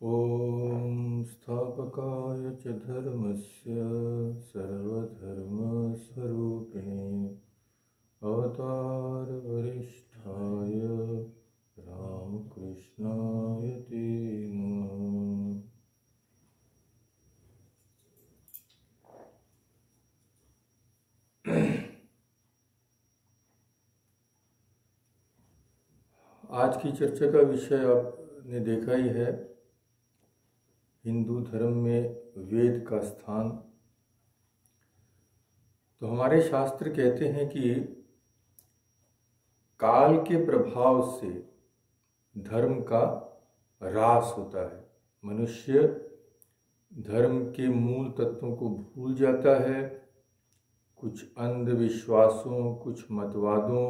ॐ स्थापकाय च धर्मस्य सर्वधर्मस्वरूपिणे अवतारवरिष्ठाय रामकृष्णाय ते नमः। आज की चर्चा का विषय आपने देखा ही है, हिंदू धर्म में वेद का स्थान। तो हमारे शास्त्र कहते हैं कि काल के प्रभाव से धर्म का ह्रास होता है। मनुष्य धर्म के मूल तत्वों को भूल जाता है, कुछ अंधविश्वासों, कुछ मतवादों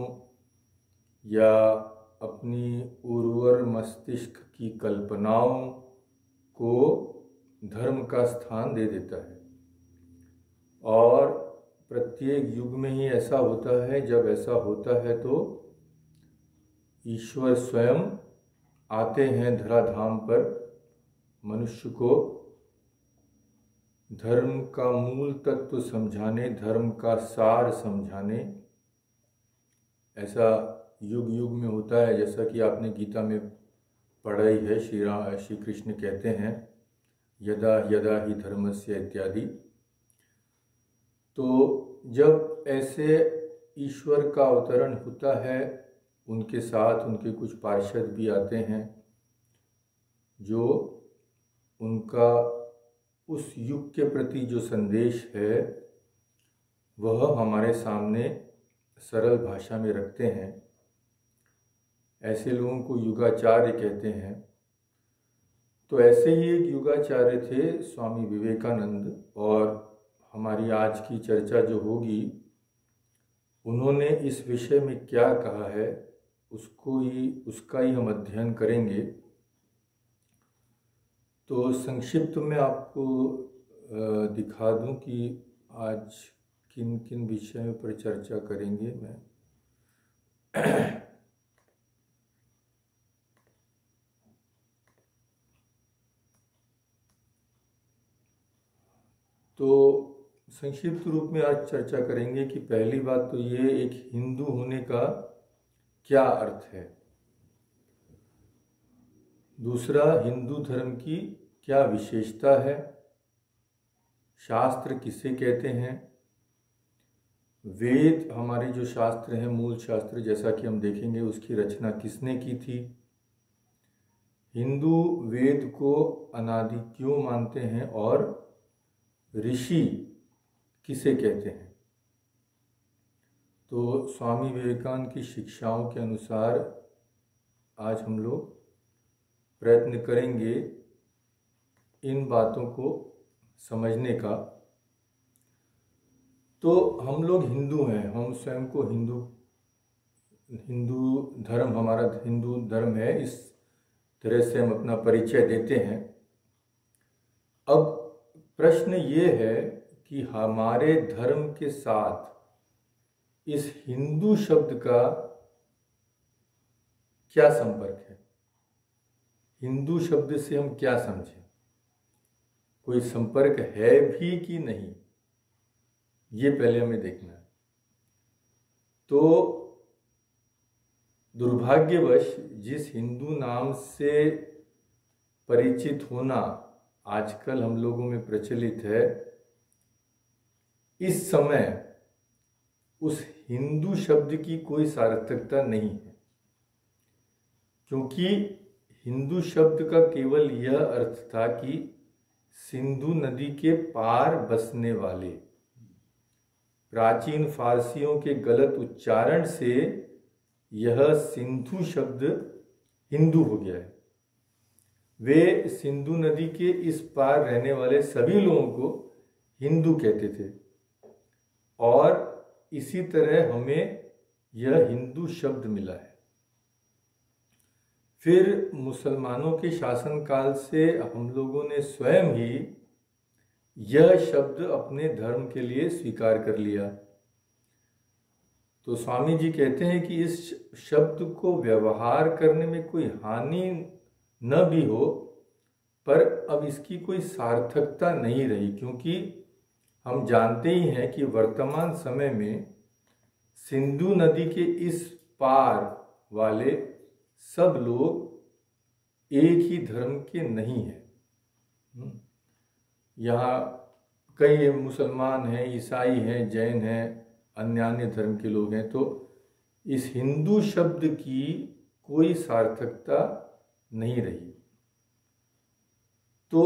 या अपनी उर्वर मस्तिष्क की कल्पनाओं को धर्म का स्थान दे देता है। और प्रत्येक युग में ही ऐसा होता है। जब ऐसा होता है तो ईश्वर स्वयं आते हैं धराधाम पर मनुष्य को धर्म का मूल तत्व समझाने, धर्म का सार समझाने। ऐसा युग युग में होता है, जैसा कि आपने गीता में पढ़ा ही है। श्री कृष्ण कहते हैं यदा यदा ही धर्मस्य इत्यादि। तो जब ऐसे ईश्वर का अवतरण होता है, उनके साथ उनके कुछ पार्षद भी आते हैं जो उनका उस युग के प्रति जो संदेश है वह हमारे सामने सरल भाषा में रखते हैं। ऐसे लोगों को युगाचार्य कहते हैं। तो ऐसे ही एक युगाचार्य थे स्वामी विवेकानंद, और हमारी आज की चर्चा जो होगी उन्होंने इस विषय में क्या कहा है उसका ही हम अध्ययन करेंगे। तो संक्षिप्त में आपको दिखा दूं कि आज किन किन विषयों पर चर्चा करेंगे। मैं तो संक्षिप्त रूप में आज चर्चा करेंगे कि पहली बात तो ये, एक हिंदू होने का क्या अर्थ है। दूसरा, हिंदू धर्म की क्या विशेषता है, शास्त्र किसे कहते हैं, वेद हमारे जो शास्त्र हैं, मूल शास्त्र जैसा कि हम देखेंगे, उसकी रचना किसने की थी, हिंदू वेद को अनादि क्यों मानते हैं, और ऋषि किसे कहते हैं। तो स्वामी विवेकानंद की शिक्षाओं के अनुसार आज हम लोग प्रयत्न करेंगे इन बातों को समझने का। तो हम लोग हिंदू हैं, हम स्वयं को हिंदू धर्म, हमारा हिंदू धर्म है, इस तरह से हम अपना परिचय देते हैं। अब प्रश्न ये है कि हमारे धर्म के साथ इस हिंदू शब्द का क्या संपर्क है, हिंदू शब्द से हम क्या समझें, कोई संपर्क है भी कि नहीं, ये पहले हमें देखना है। तो दुर्भाग्यवश जिस हिंदू नाम से परिचित होना आजकल हम लोगों में प्रचलित है, इस समय उस हिंदू शब्द की कोई सार्थकता नहीं है, क्योंकि हिंदू शब्द का केवल यह अर्थ था कि सिंधु नदी के पार बसने वाले। प्राचीन फारसियों के गलत उच्चारण से यह सिंधु शब्द हिंदू हो गया है। वे सिंधु नदी के इस पार रहने वाले सभी लोगों को हिंदू कहते थे, और इसी तरह हमें यह हिंदू शब्द मिला है। फिर मुसलमानों के शासनकाल से हम लोगों ने स्वयं ही यह शब्द अपने धर्म के लिए स्वीकार कर लिया। तो स्वामी जी कहते हैं कि इस शब्द को व्यवहार करने में कोई हानि न भी हो, पर अब इसकी कोई सार्थकता नहीं रही, क्योंकि हम जानते ही हैं कि वर्तमान समय में सिंधु नदी के इस पार वाले सब लोग एक ही धर्म के नहीं हैं। यहाँ कई मुसलमान हैं, ईसाई हैं, जैन हैं, अन्य धर्म के लोग हैं। तो इस हिंदू शब्द की कोई सार्थकता नहीं रही। तो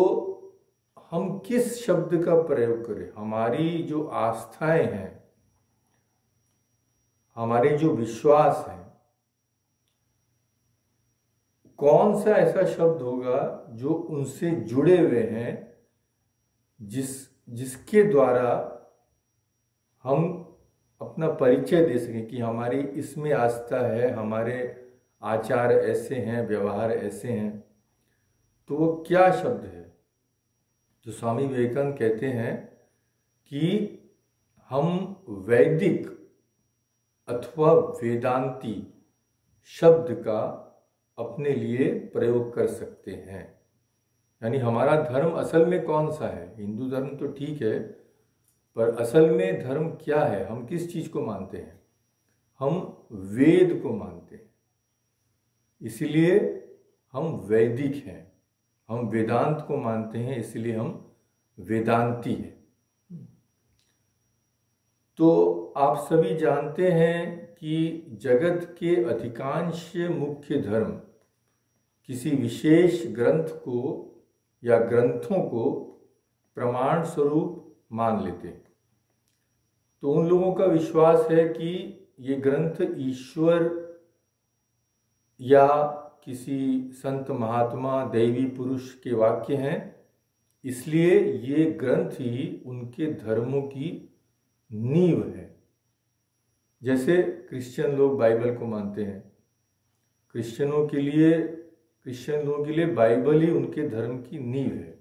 हम किस शब्द का प्रयोग करें? हमारी जो आस्थाएं हैं, हमारे जो विश्वास हैं, कौन सा ऐसा शब्द होगा जो उनसे जुड़े हुए हैं, जिसके द्वारा हम अपना परिचय दे सकें कि हमारी इसमें आस्था है, हमारे आचार ऐसे हैं, व्यवहार ऐसे हैं। तो वो क्या शब्द है? जो स्वामी विवेकानंद कहते हैं कि हम वैदिक अथवा वेदांती शब्द का अपने लिए प्रयोग कर सकते हैं। यानी हमारा धर्म असल में कौन सा है? हिंदू धर्म तो ठीक है, पर असल में धर्म क्या है? हम किस चीज को मानते हैं? हम वेद को मानते हैं, इसलिए हम वैदिक हैं। हम वेदांत को मानते हैं, इसलिए हम वेदांती हैं। तो आप सभी जानते हैं कि जगत के अधिकांश मुख्य धर्म किसी विशेष ग्रंथ को या ग्रंथों को प्रमाण स्वरूप मान लेते हैं। तो उन लोगों का विश्वास है कि ये ग्रंथ ईश्वर या किसी संत महात्मा दैवी पुरुष के वाक्य हैं, इसलिए ये ग्रंथ ही उनके धर्मों की नींव है। जैसे क्रिश्चियन लोग बाइबल को मानते हैं, क्रिश्चियन लोगों के लिए बाइबल ही उनके धर्म की नींव है।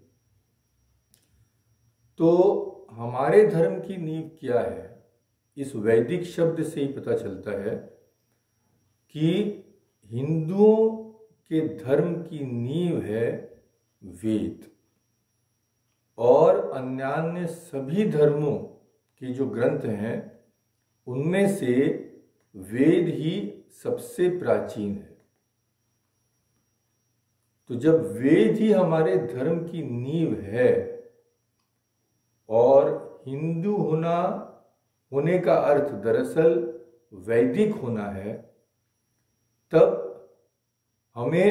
तो हमारे धर्म की नींव क्या है? इस वैदिक शब्द से ही पता चलता है कि हिंदुओं के धर्म की नींव है वेद, और अन्य सभी धर्मों के जो ग्रंथ हैं उनमें से वेद ही सबसे प्राचीन है। तो जब वेद ही हमारे धर्म की नींव है और हिंदू होने का अर्थ दरअसल वैदिक होना है, तब हमें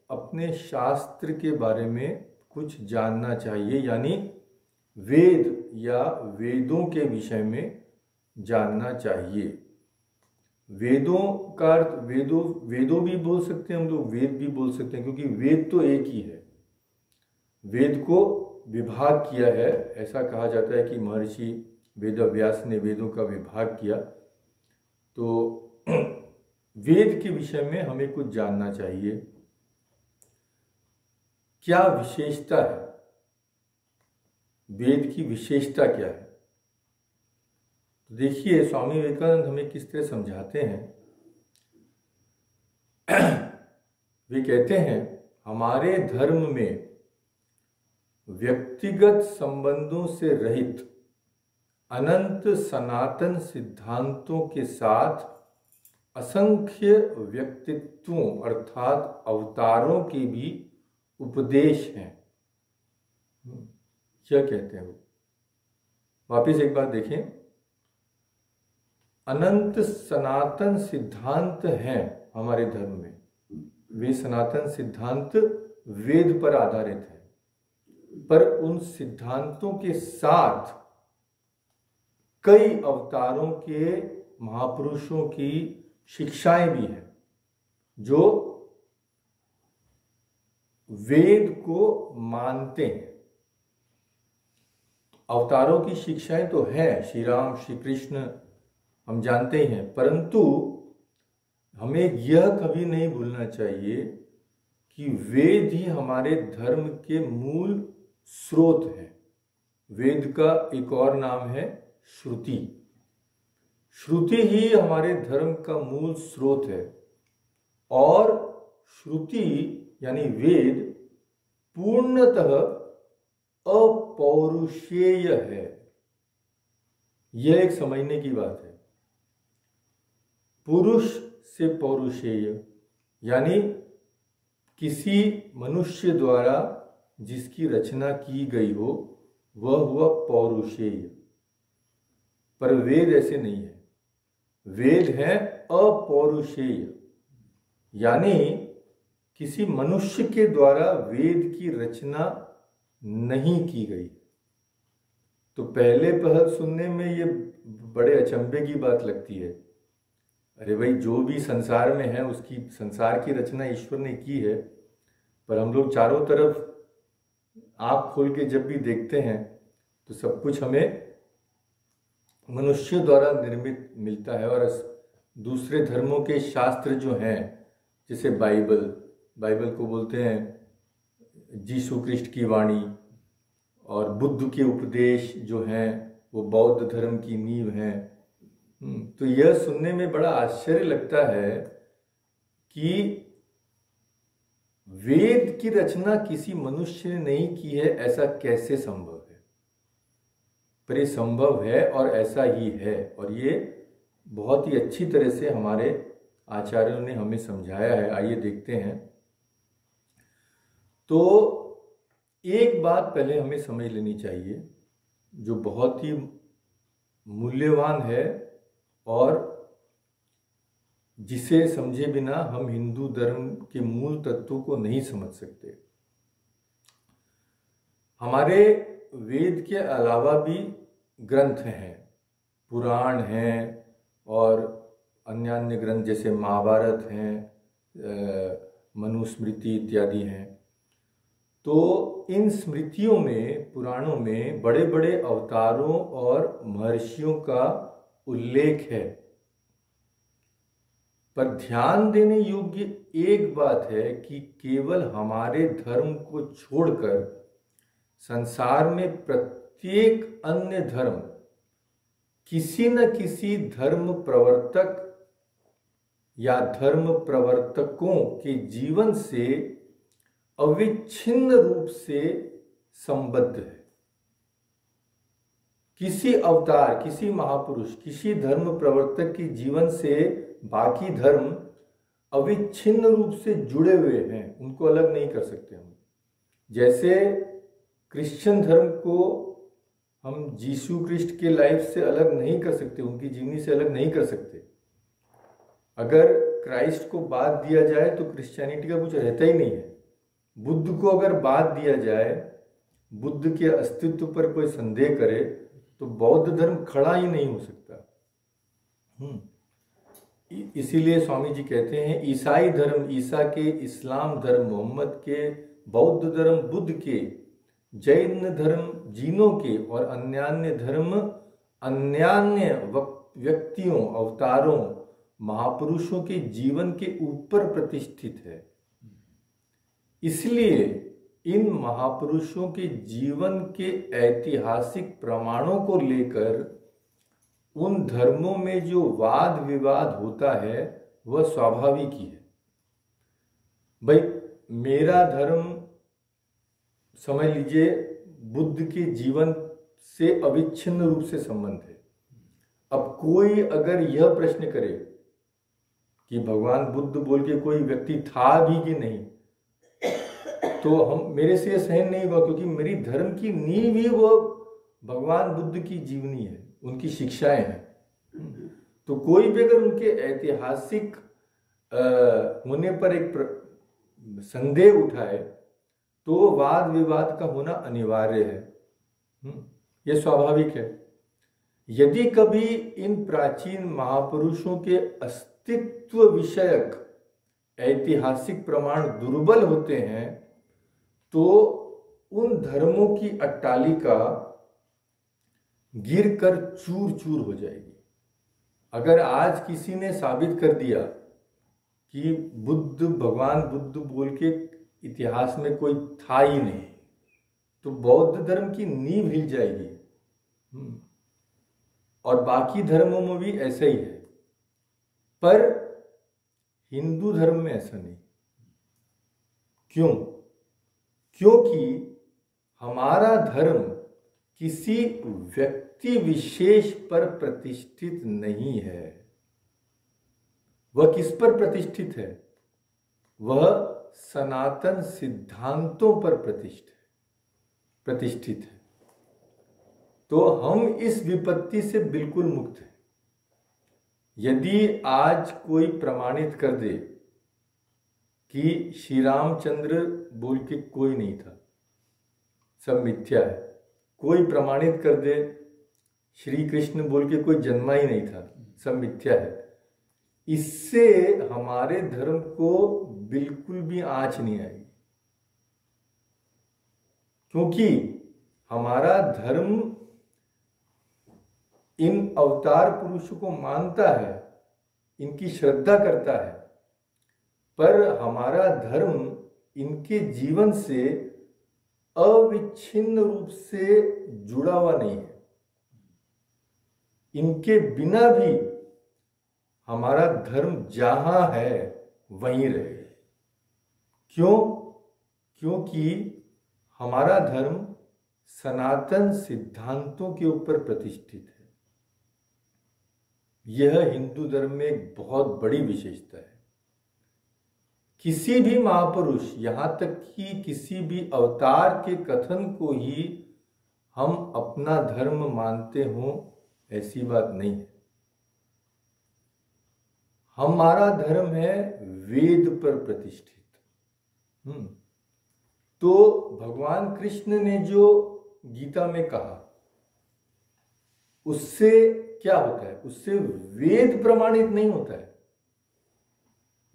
अपने शास्त्र के बारे में कुछ जानना चाहिए, यानी वेद या वेदों के विषय में जानना चाहिए। वेदों का अर्थ वेदों भी बोल सकते हैं हम लोग, वेद भी बोल सकते हैं, क्योंकि वेद तो एक ही है। वेद को विभाग किया है, ऐसा कहा जाता है कि महर्षि वेदव्यास ने वेदों का विभाग किया। तो वेद के विषय में हमें कुछ जानना चाहिए। क्या विशेषता है? वेद की विशेषता क्या है? तो देखिए स्वामी विवेकानंद हमें किस तरह समझाते हैं। वे कहते हैं, हमारे धर्म में व्यक्तिगत संबंधों से रहित अनंत सनातन सिद्धांतों के साथ असंख्य व्यक्तित्वों अर्थात अवतारों के भी उपदेश हैं। क्या कहते हैं वो? वापिस एक बार देखें। अनंत सनातन सिद्धांत हैं हमारे धर्म में। वे सनातन सिद्धांत वेद पर आधारित हैं, पर उन सिद्धांतों के साथ कई अवतारों के महापुरुषों की शिक्षाएं भी हैं जो वेद को मानते हैं। अवतारों की शिक्षाएं तो हैं, श्री राम श्री कृष्ण हम जानते ही हैं, परंतु हमें यह कभी नहीं भूलना चाहिए कि वेद ही हमारे धर्म के मूल स्रोत है। वेद का एक और नाम है श्रुति। श्रुति ही हमारे धर्म का मूल स्रोत है, और श्रुति यानी वेद पूर्णतः अपौरुषेय है। यह एक समझने की बात है। पुरुष से पौरुषेय यानी किसी मनुष्य द्वारा जिसकी रचना की गई हो वह हुआ पौरुषेय। पर वेद ऐसे नहीं है। वेद है अपौरुषेय, यानी किसी मनुष्य के द्वारा वेद की रचना नहीं की गई। तो पहले पहल सुनने में ये बड़े अचंभे की बात लगती है। अरे भाई, जो भी संसार में है उसकी संसार की रचना ईश्वर ने की है, पर हम लोग चारों तरफ आँख खोल के जब भी देखते हैं तो सब कुछ हमें मनुष्य द्वारा निर्मित मिलता है। और दूसरे धर्मों के शास्त्र जो हैं, जैसे बाइबल को बोलते हैं यीशु ख्रिस्ट की वाणी, और बुद्ध के उपदेश जो हैं वो बौद्ध धर्म की नींव हैं। तो यह सुनने में बड़ा आश्चर्य लगता है कि वेद की रचना किसी मनुष्य ने नहीं की है, ऐसा कैसे संभव है? पर ये संभव है और ऐसा ही है, और ये बहुत ही अच्छी तरह से हमारे आचार्यों ने हमें समझाया है। आइए देखते हैं। तो एक बात पहले हमें समझ लेनी चाहिए जो बहुत ही मूल्यवान है और जिसे समझे बिना हम हिंदू धर्म के मूल तत्वों को नहीं समझ सकते। हमारे वेद के अलावा भी ग्रंथ हैं, पुराण हैं और अन्य अन्य ग्रंथ जैसे महाभारत हैं, मनुस्मृति इत्यादि हैं। तो इन स्मृतियों में, पुराणों में बड़े बड़े अवतारों और महर्षियों का उल्लेख है। पर ध्यान देने योग्य एक बात है कि केवल हमारे धर्म को छोड़कर संसार में प्रत्येक अन्य धर्म किसी न किसी धर्म प्रवर्तक या धर्म प्रवर्तकों के जीवन से अविच्छिन्न रूप से संबद्ध है। किसी अवतार, किसी महापुरुष, किसी धर्म प्रवर्तक के जीवन से बाकी धर्म अविच्छिन्न रूप से जुड़े हुए हैं, उनको अलग नहीं कर सकते हम। जैसे क्रिश्चियन धर्म को हम यीशु ख्रिस्ट के लाइफ से अलग नहीं कर सकते, उनकी जीवनी से अलग नहीं कर सकते। अगर क्राइस्ट को बात दिया जाए तो क्रिश्चियनिटी का कुछ रहता ही नहीं है। बुद्ध को अगर बात दिया जाए, बुद्ध के अस्तित्व पर कोई संदेह करे तो बौद्ध धर्म खड़ा ही नहीं हो सकता। इसीलिए स्वामी जी कहते हैं ईसाई धर्म ईसा के, इस्लाम धर्म मोहम्मद के, बौद्ध धर्म बुद्ध के, जैन धर्म जीनों के और अन्यान्य धर्म अन्यान्य व्यक्तियों, अवतारों, महापुरुषों के जीवन के ऊपर प्रतिष्ठित है। इसलिए इन महापुरुषों के जीवन के ऐतिहासिक प्रमाणों को लेकर उन धर्मों में जो वाद विवाद होता है वह स्वाभाविक ही है। भाई, मेरा धर्म समझ लीजिए बुद्ध के जीवन से अविच्छिन्न रूप से संबंध है। अब कोई अगर यह प्रश्न करे कि भगवान बुद्ध बोल के कोई व्यक्ति था भी कि नहीं, तो मेरे से सहन नहीं हुआ, क्योंकि मेरी धर्म की नींव ही वो भगवान बुद्ध की जीवनी है, उनकी शिक्षाएं हैं। तो कोई भी अगर उनके ऐतिहासिक होने पर एक संदेह उठाए तो वाद विवाद का होना अनिवार्य है। यह स्वाभाविक है। यदि कभी इन प्राचीन महापुरुषों के अस्तित्व विषयक ऐतिहासिक प्रमाण दुर्बल होते हैं तो उन धर्मों की अट्टालिका गिरकर चूर चूर हो जाएगी। अगर आज किसी ने साबित कर दिया कि भगवान बुद्ध बोल के इतिहास में कोई था ही नहीं, तो बौद्ध धर्म की नींव हिल जाएगी। और बाकी धर्मों में भी ऐसा ही है, पर हिंदू धर्म में ऐसा नहीं। क्यों? क्योंकि हमारा धर्म किसी व्यक्ति विशेष पर प्रतिष्ठित नहीं है। वह किस पर प्रतिष्ठित है? वह सनातन सिद्धांतों पर प्रतिष्ठित है। तो हम इस विपत्ति से बिल्कुल मुक्त हैं। यदि आज कोई प्रमाणित कर दे कि श्री रामचंद्र बोल के कोई नहीं था, सब मिथ्या है, कोई प्रमाणित कर दे श्री कृष्ण बोल के कोई जन्मा ही नहीं था, सब मिथ्या है, इससे हमारे धर्म को बिल्कुल भी आंच नहीं आएगी। क्योंकि हमारा धर्म इन अवतार पुरुषों को मानता है, इनकी श्रद्धा करता है, पर हमारा धर्म इनके जीवन से अविच्छिन्न रूप से जुड़ा हुआ नहीं है। इनके बिना भी हमारा धर्म जहां है वहीं रहे। क्यों? क्योंकि हमारा धर्म सनातन सिद्धांतों के ऊपर प्रतिष्ठित है। यह हिंदू धर्म में एक बहुत बड़ी विशेषता है। किसी भी महापुरुष, यहां तक कि किसी भी अवतार के कथन को ही हम अपना धर्म मानते हों, ऐसी बात नहीं है। हमारा धर्म है वेद पर प्रतिष्ठित। तो भगवान कृष्ण ने जो गीता में कहा, उससे क्या होता है? उससे वेद प्रमाणित नहीं होता है।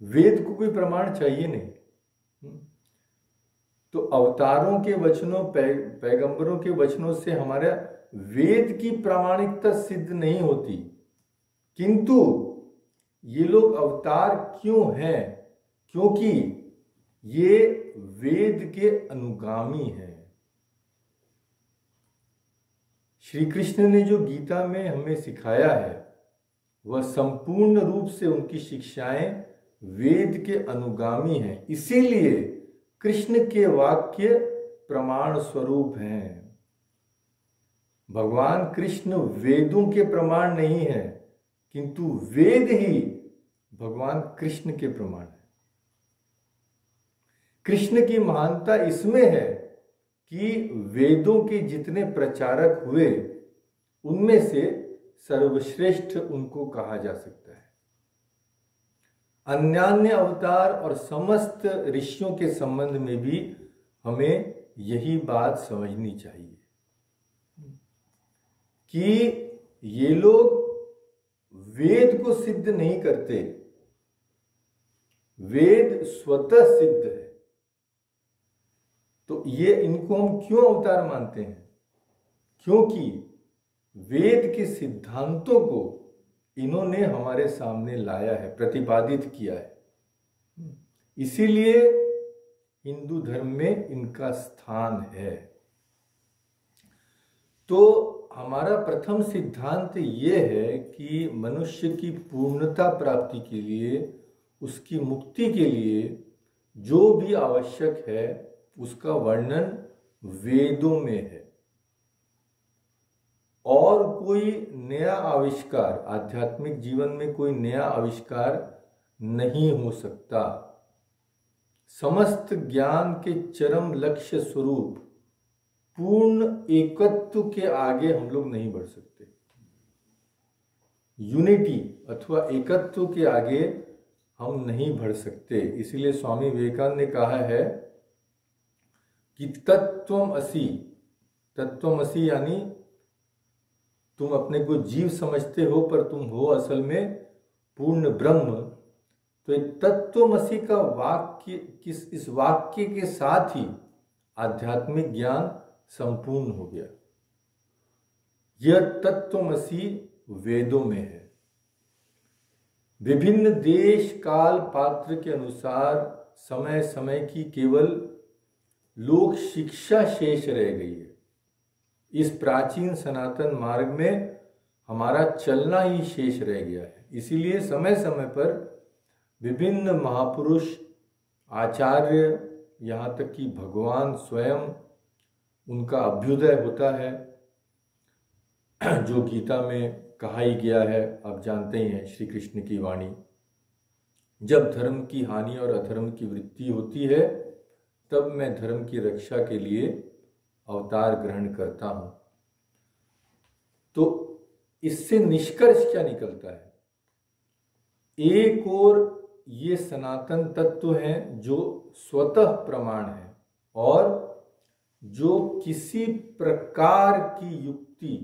वेद को कोई प्रमाण चाहिए नहीं। तो अवतारों के वचनों, पैगंबरों के वचनों से हमारा वेद की प्रामाणिकता सिद्ध नहीं होती। किंतु ये लोग अवतार क्यों हैं? क्योंकि ये वेद के अनुगामी हैं। श्री कृष्ण ने जो गीता में हमें सिखाया है, वह संपूर्ण रूप से उनकी शिक्षाएं वेद के अनुगामी हैं। इसीलिए कृष्ण के वाक्य प्रमाण स्वरूप हैं। भगवान कृष्ण वेदों के प्रमाण नहीं है, किंतु वेद ही भगवान कृष्ण के प्रमाण है। कृष्ण की महानता इसमें है कि वेदों के जितने प्रचारक हुए, उनमें से सर्वश्रेष्ठ उनको कहा जा सकता है। अन्यान्य अवतार और समस्त ऋषियों के संबंध में भी हमें यही बात समझनी चाहिए कि ये लोग वेद को सिद्ध नहीं करते, वेद स्वतः सिद्ध है। तो ये इनको हम क्यों अवतार मानते हैं? क्योंकि वेद के सिद्धांतों को इन्होंने हमारे सामने लाया है, प्रतिपादित किया है। इसीलिए हिंदू धर्म में इनका स्थान है। तो हमारा प्रथम सिद्धांत ये है कि मनुष्य की पूर्णता प्राप्ति के लिए, उसकी मुक्ति के लिए जो भी आवश्यक है, उसका वर्णन वेदों में है। और कोई नया आविष्कार, आध्यात्मिक जीवन में कोई नया आविष्कार नहीं हो सकता। समस्त ज्ञान के चरम लक्ष्य स्वरूप पूर्ण एकत्व के आगे हम लोग नहीं बढ़ सकते। यूनिटी अथवा एकत्व के आगे हम नहीं बढ़ सकते। इसलिए स्वामी विवेकानंद ने कहा है कि तत्त्वमसि, तत्त्वमसि यानी तुम अपने को जीव समझते हो, पर तुम हो असल में पूर्ण ब्रह्म। तो एक तत्त्वमसि का वाक्य, इस वाक्य के साथ ही आध्यात्मिक ज्ञान संपूर्ण हो गया। यह तत्त्वमसि वेदों में है। विभिन्न देश काल पात्र के अनुसार समय समय की केवल लोक शिक्षा शेष रह गई है। इस प्राचीन सनातन मार्ग में हमारा चलना ही शेष रह गया है। इसीलिए समय समय पर विभिन्न महापुरुष, आचार्य यहाँ तक कि भगवान स्वयं उनका अभ्युदय होता है, जो गीता में कहा ही गया है। आप जानते ही हैं श्री कृष्ण की वाणी, जब धर्म की हानि और अधर्म की वृद्धि होती है तब मैं धर्म की रक्षा के लिए अवतार ग्रहण करता हूँ। तो इससे निष्कर्ष क्या निकलता है? एक और ये सनातन तत्व हैं जो स्वतः प्रमाण है और जो किसी प्रकार की युक्ति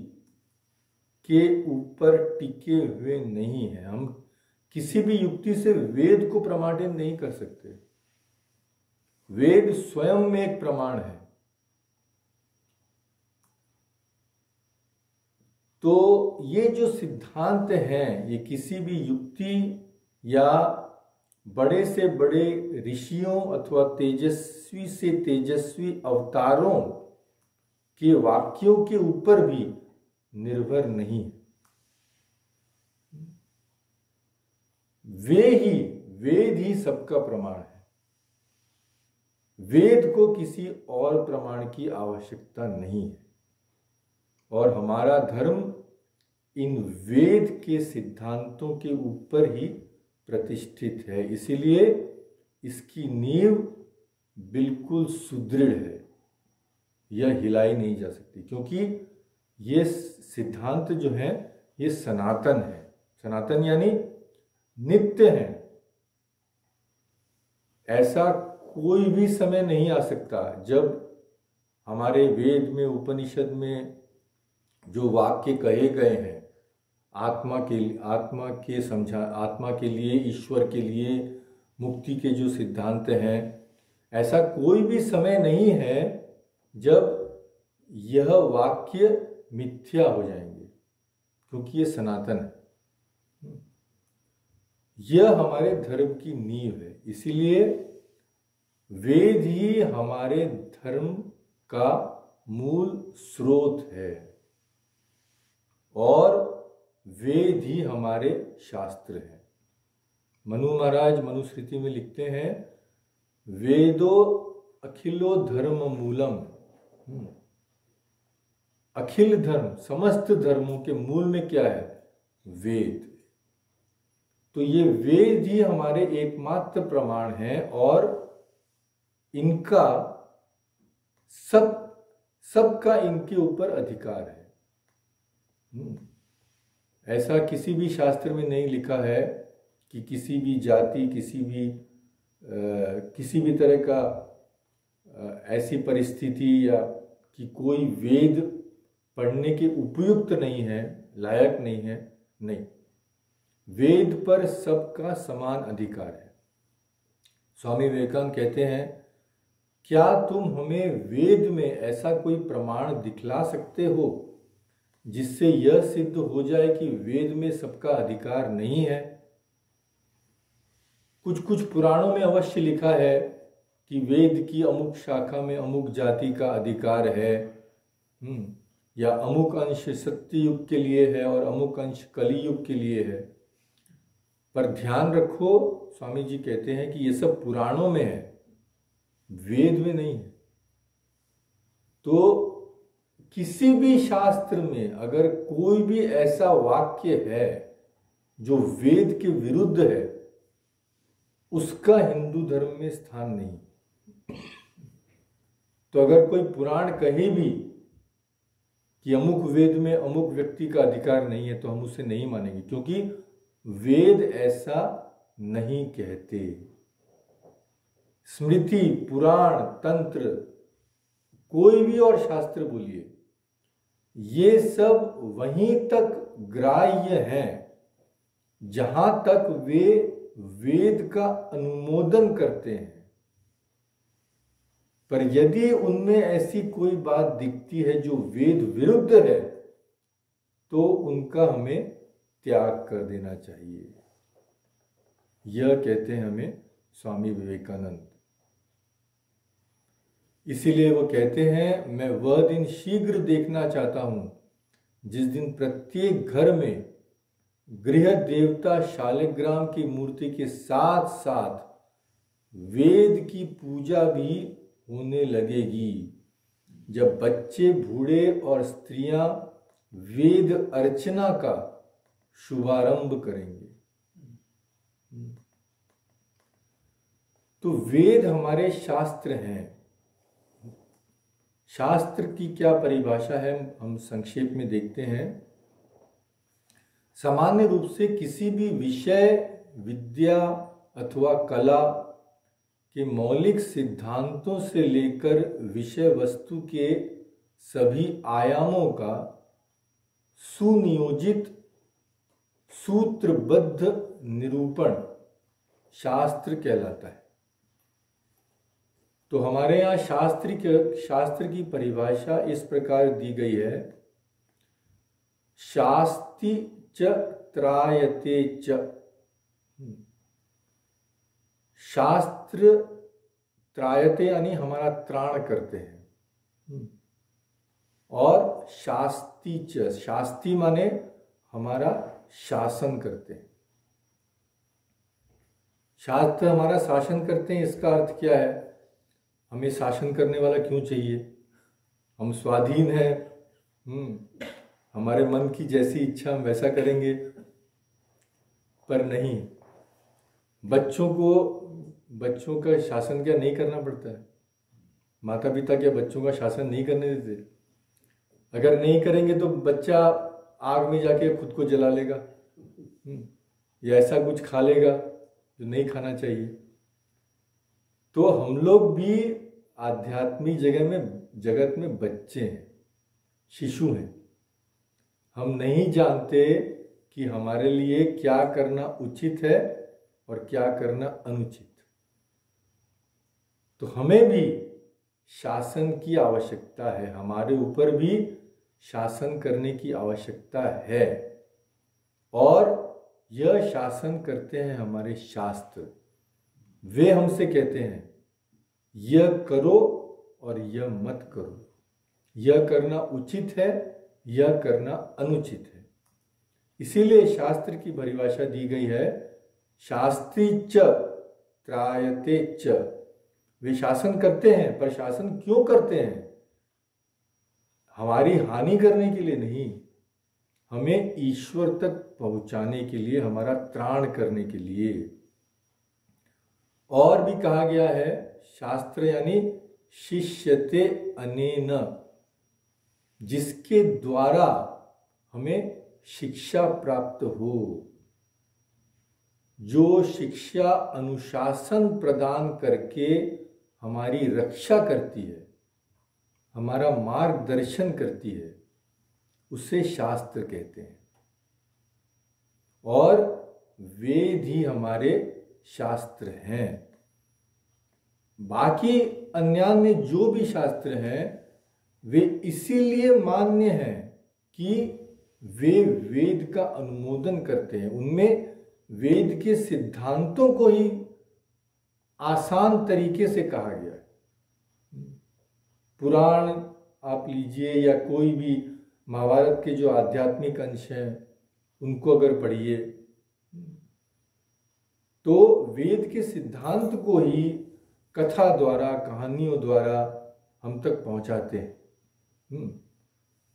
के ऊपर टिके हुए नहीं है। हम किसी भी युक्ति से वेद को प्रमाणित नहीं कर सकते। वेद स्वयं में एक प्रमाण है। तो ये जो सिद्धांत हैं, ये किसी भी युक्ति या बड़े से बड़े ऋषियों अथवा तेजस्वी से तेजस्वी अवतारों के वाक्यों के ऊपर भी निर्भर नहीं। वेद ही सबका प्रमाण है। वेद को किसी और प्रमाण की आवश्यकता नहीं है और हमारा धर्म इन वेद के सिद्धांतों के ऊपर ही प्रतिष्ठित है। इसीलिए इसकी नींव बिल्कुल सुदृढ़ है, यह हिलाई नहीं जा सकती, क्योंकि ये सिद्धांत जो है ये सनातन है। सनातन यानी नित्य है। ऐसा कोई भी समय नहीं आ सकता जब हमारे वेद में, उपनिषद में जो वाक्य कहे गए हैं, आत्मा के लिए, ईश्वर के लिए, मुक्ति के जो सिद्धांत हैं, ऐसा कोई भी समय नहीं है जब यह वाक्य मिथ्या हो जाएंगे, क्योंकि ये सनातन है। यह हमारे धर्म की नींव है। इसीलिए वेद ही हमारे धर्म का मूल स्रोत है और वेद ही हमारे शास्त्र हैं। मनु महाराज मनुस्मृति में लिखते हैं, वेदो अखिलो धर्म मूलम। अखिल धर्म, समस्त धर्मों के मूल में क्या है? वेद। तो ये वेद ही हमारे एकमात्र प्रमाण है और इनका सबका इनके ऊपर अधिकार है। ऐसा किसी भी शास्त्र में नहीं लिखा है कि किसी भी जाति, किसी भी तरह का ऐसी परिस्थिति या कि कोई वेद पढ़ने के उपयुक्त नहीं है, लायक नहीं है। नहीं, वेद पर सबका समान अधिकार है। स्वामी विवेकानंद कहते हैं, क्या तुम हमें वेद में ऐसा कोई प्रमाण दिखला सकते हो जिससे यह सिद्ध हो जाए कि वेद में सबका अधिकार नहीं है? कुछ पुराणों में अवश्य लिखा है कि वेद की अमुक शाखा में अमुक जाति का अधिकार है, या अमुक अंश सत्य युग के लिए है और अमुक अंश कली युग के लिए है। पर ध्यान रखो, स्वामी जी कहते हैं कि ये सब पुराणों में है, वेद में नहीं है। तो किसी भी शास्त्र में अगर कोई भी ऐसा वाक्य है जो वेद के विरुद्ध है, उसका हिंदू धर्म में स्थान नहीं। तो अगर कोई पुराण कहे भी कि अमुक वेद में अमुक व्यक्ति का अधिकार नहीं है, तो हम उसे नहीं मानेंगे, क्योंकि वेद ऐसा नहीं कहते। स्मृति, पुराण, तंत्र, कोई भी और शास्त्र बोलिए, ये सब वहीं तक ग्राह्य हैं जहां तक वे वेद का अनुमोदन करते हैं। पर यदि उनमें ऐसी कोई बात दिखती है जो वेद विरुद्ध है, तो उनका हमें त्याग कर देना चाहिए। यह कहते हैं हमें स्वामी विवेकानंद। इसीलिए वो कहते हैं, मैं वह दिन शीघ्र देखना चाहता हूं जिस दिन प्रत्येक घर में गृह देवता शालिग्राम की मूर्ति के साथ साथ वेद की पूजा भी होने लगेगी जब बच्चे, बूढ़े और स्त्रियां वेद अर्चना का शुभारंभ करेंगे। तो वेद हमारे शास्त्र हैं। शास्त्र की क्या परिभाषा है हम संक्षेप में देखते हैं। सामान्य रूप से किसी भी विषय, विद्या अथवा कला के मौलिक सिद्धांतों से लेकर विषय वस्तु के सभी आयामों का सुनियोजित सूत्रबद्ध निरूपण शास्त्र कहलाता है। तो हमारे यहाँ शास्त्र की परिभाषा इस प्रकार दी गई है। शास्ति च त्रायते च। शास्त्र त्रायते यानी हमारा त्राण करते हैं, और शास्ति च, शास्ति माने हमारा शासन करते हैं। शास्त्र हमारा शासन करते हैं, इसका अर्थ क्या है? हमें शासन करने वाला क्यों चाहिए? हम स्वाधीन हैं, हमारे मन की जैसी इच्छा हम वैसा करेंगे। पर नहीं, बच्चों का शासन क्या नहीं करना पड़ता है? माता पिता क्या बच्चों का शासन नहीं करने देते? अगर नहीं करेंगे तो बच्चा आग में जाके खुद को जला लेगा, या ऐसा कुछ खा लेगा जो नहीं खाना चाहिए। तो हम लोग भी आध्यात्मिक जगत में बच्चे हैं, शिशु हैं। हम नहीं जानते कि हमारे लिए क्या करना उचित है और क्या करना अनुचित। तो हमें भी शासन की आवश्यकता है, हमारे ऊपर भी शासन करने की आवश्यकता है। और यह शासन करते हैं हमारे शास्त्र। वे हमसे कहते हैं यह करो और यह मत करो, यह करना उचित है, यह करना अनुचित है। इसीलिए शास्त्र की परिभाषा दी गई है, शास्त्री च त्रायते च। वे शासन करते हैं, पर शासन क्यों करते हैं? हमारी हानि करने के लिए नहीं, हमें ईश्वर तक पहुंचाने के लिए, हमारा त्राण करने के लिए। और भी कहा गया है, शास्त्र यानी शिष्यते अनेन, जिसके द्वारा हमें शिक्षा प्राप्त हो, जो शिक्षा अनुशासन प्रदान करके हमारी रक्षा करती है, हमारा मार्गदर्शन करती है, उसे शास्त्र कहते हैं। और वेद ही हमारे शास्त्र हैं। बाकी अन्यान्य जो भी शास्त्र हैं वे इसीलिए मान्य हैं कि वे वेद का अनुमोदन करते हैं। उनमें वेद के सिद्धांतों को ही आसान तरीके से कहा गया है। पुराण आप लीजिए या कोई भी महाभारत के जो आध्यात्मिक अंश हैं उनको अगर पढ़िए तो वेद के सिद्धांत को ही कथा द्वारा, कहानियों द्वारा हम तक पहुंचाते हैं।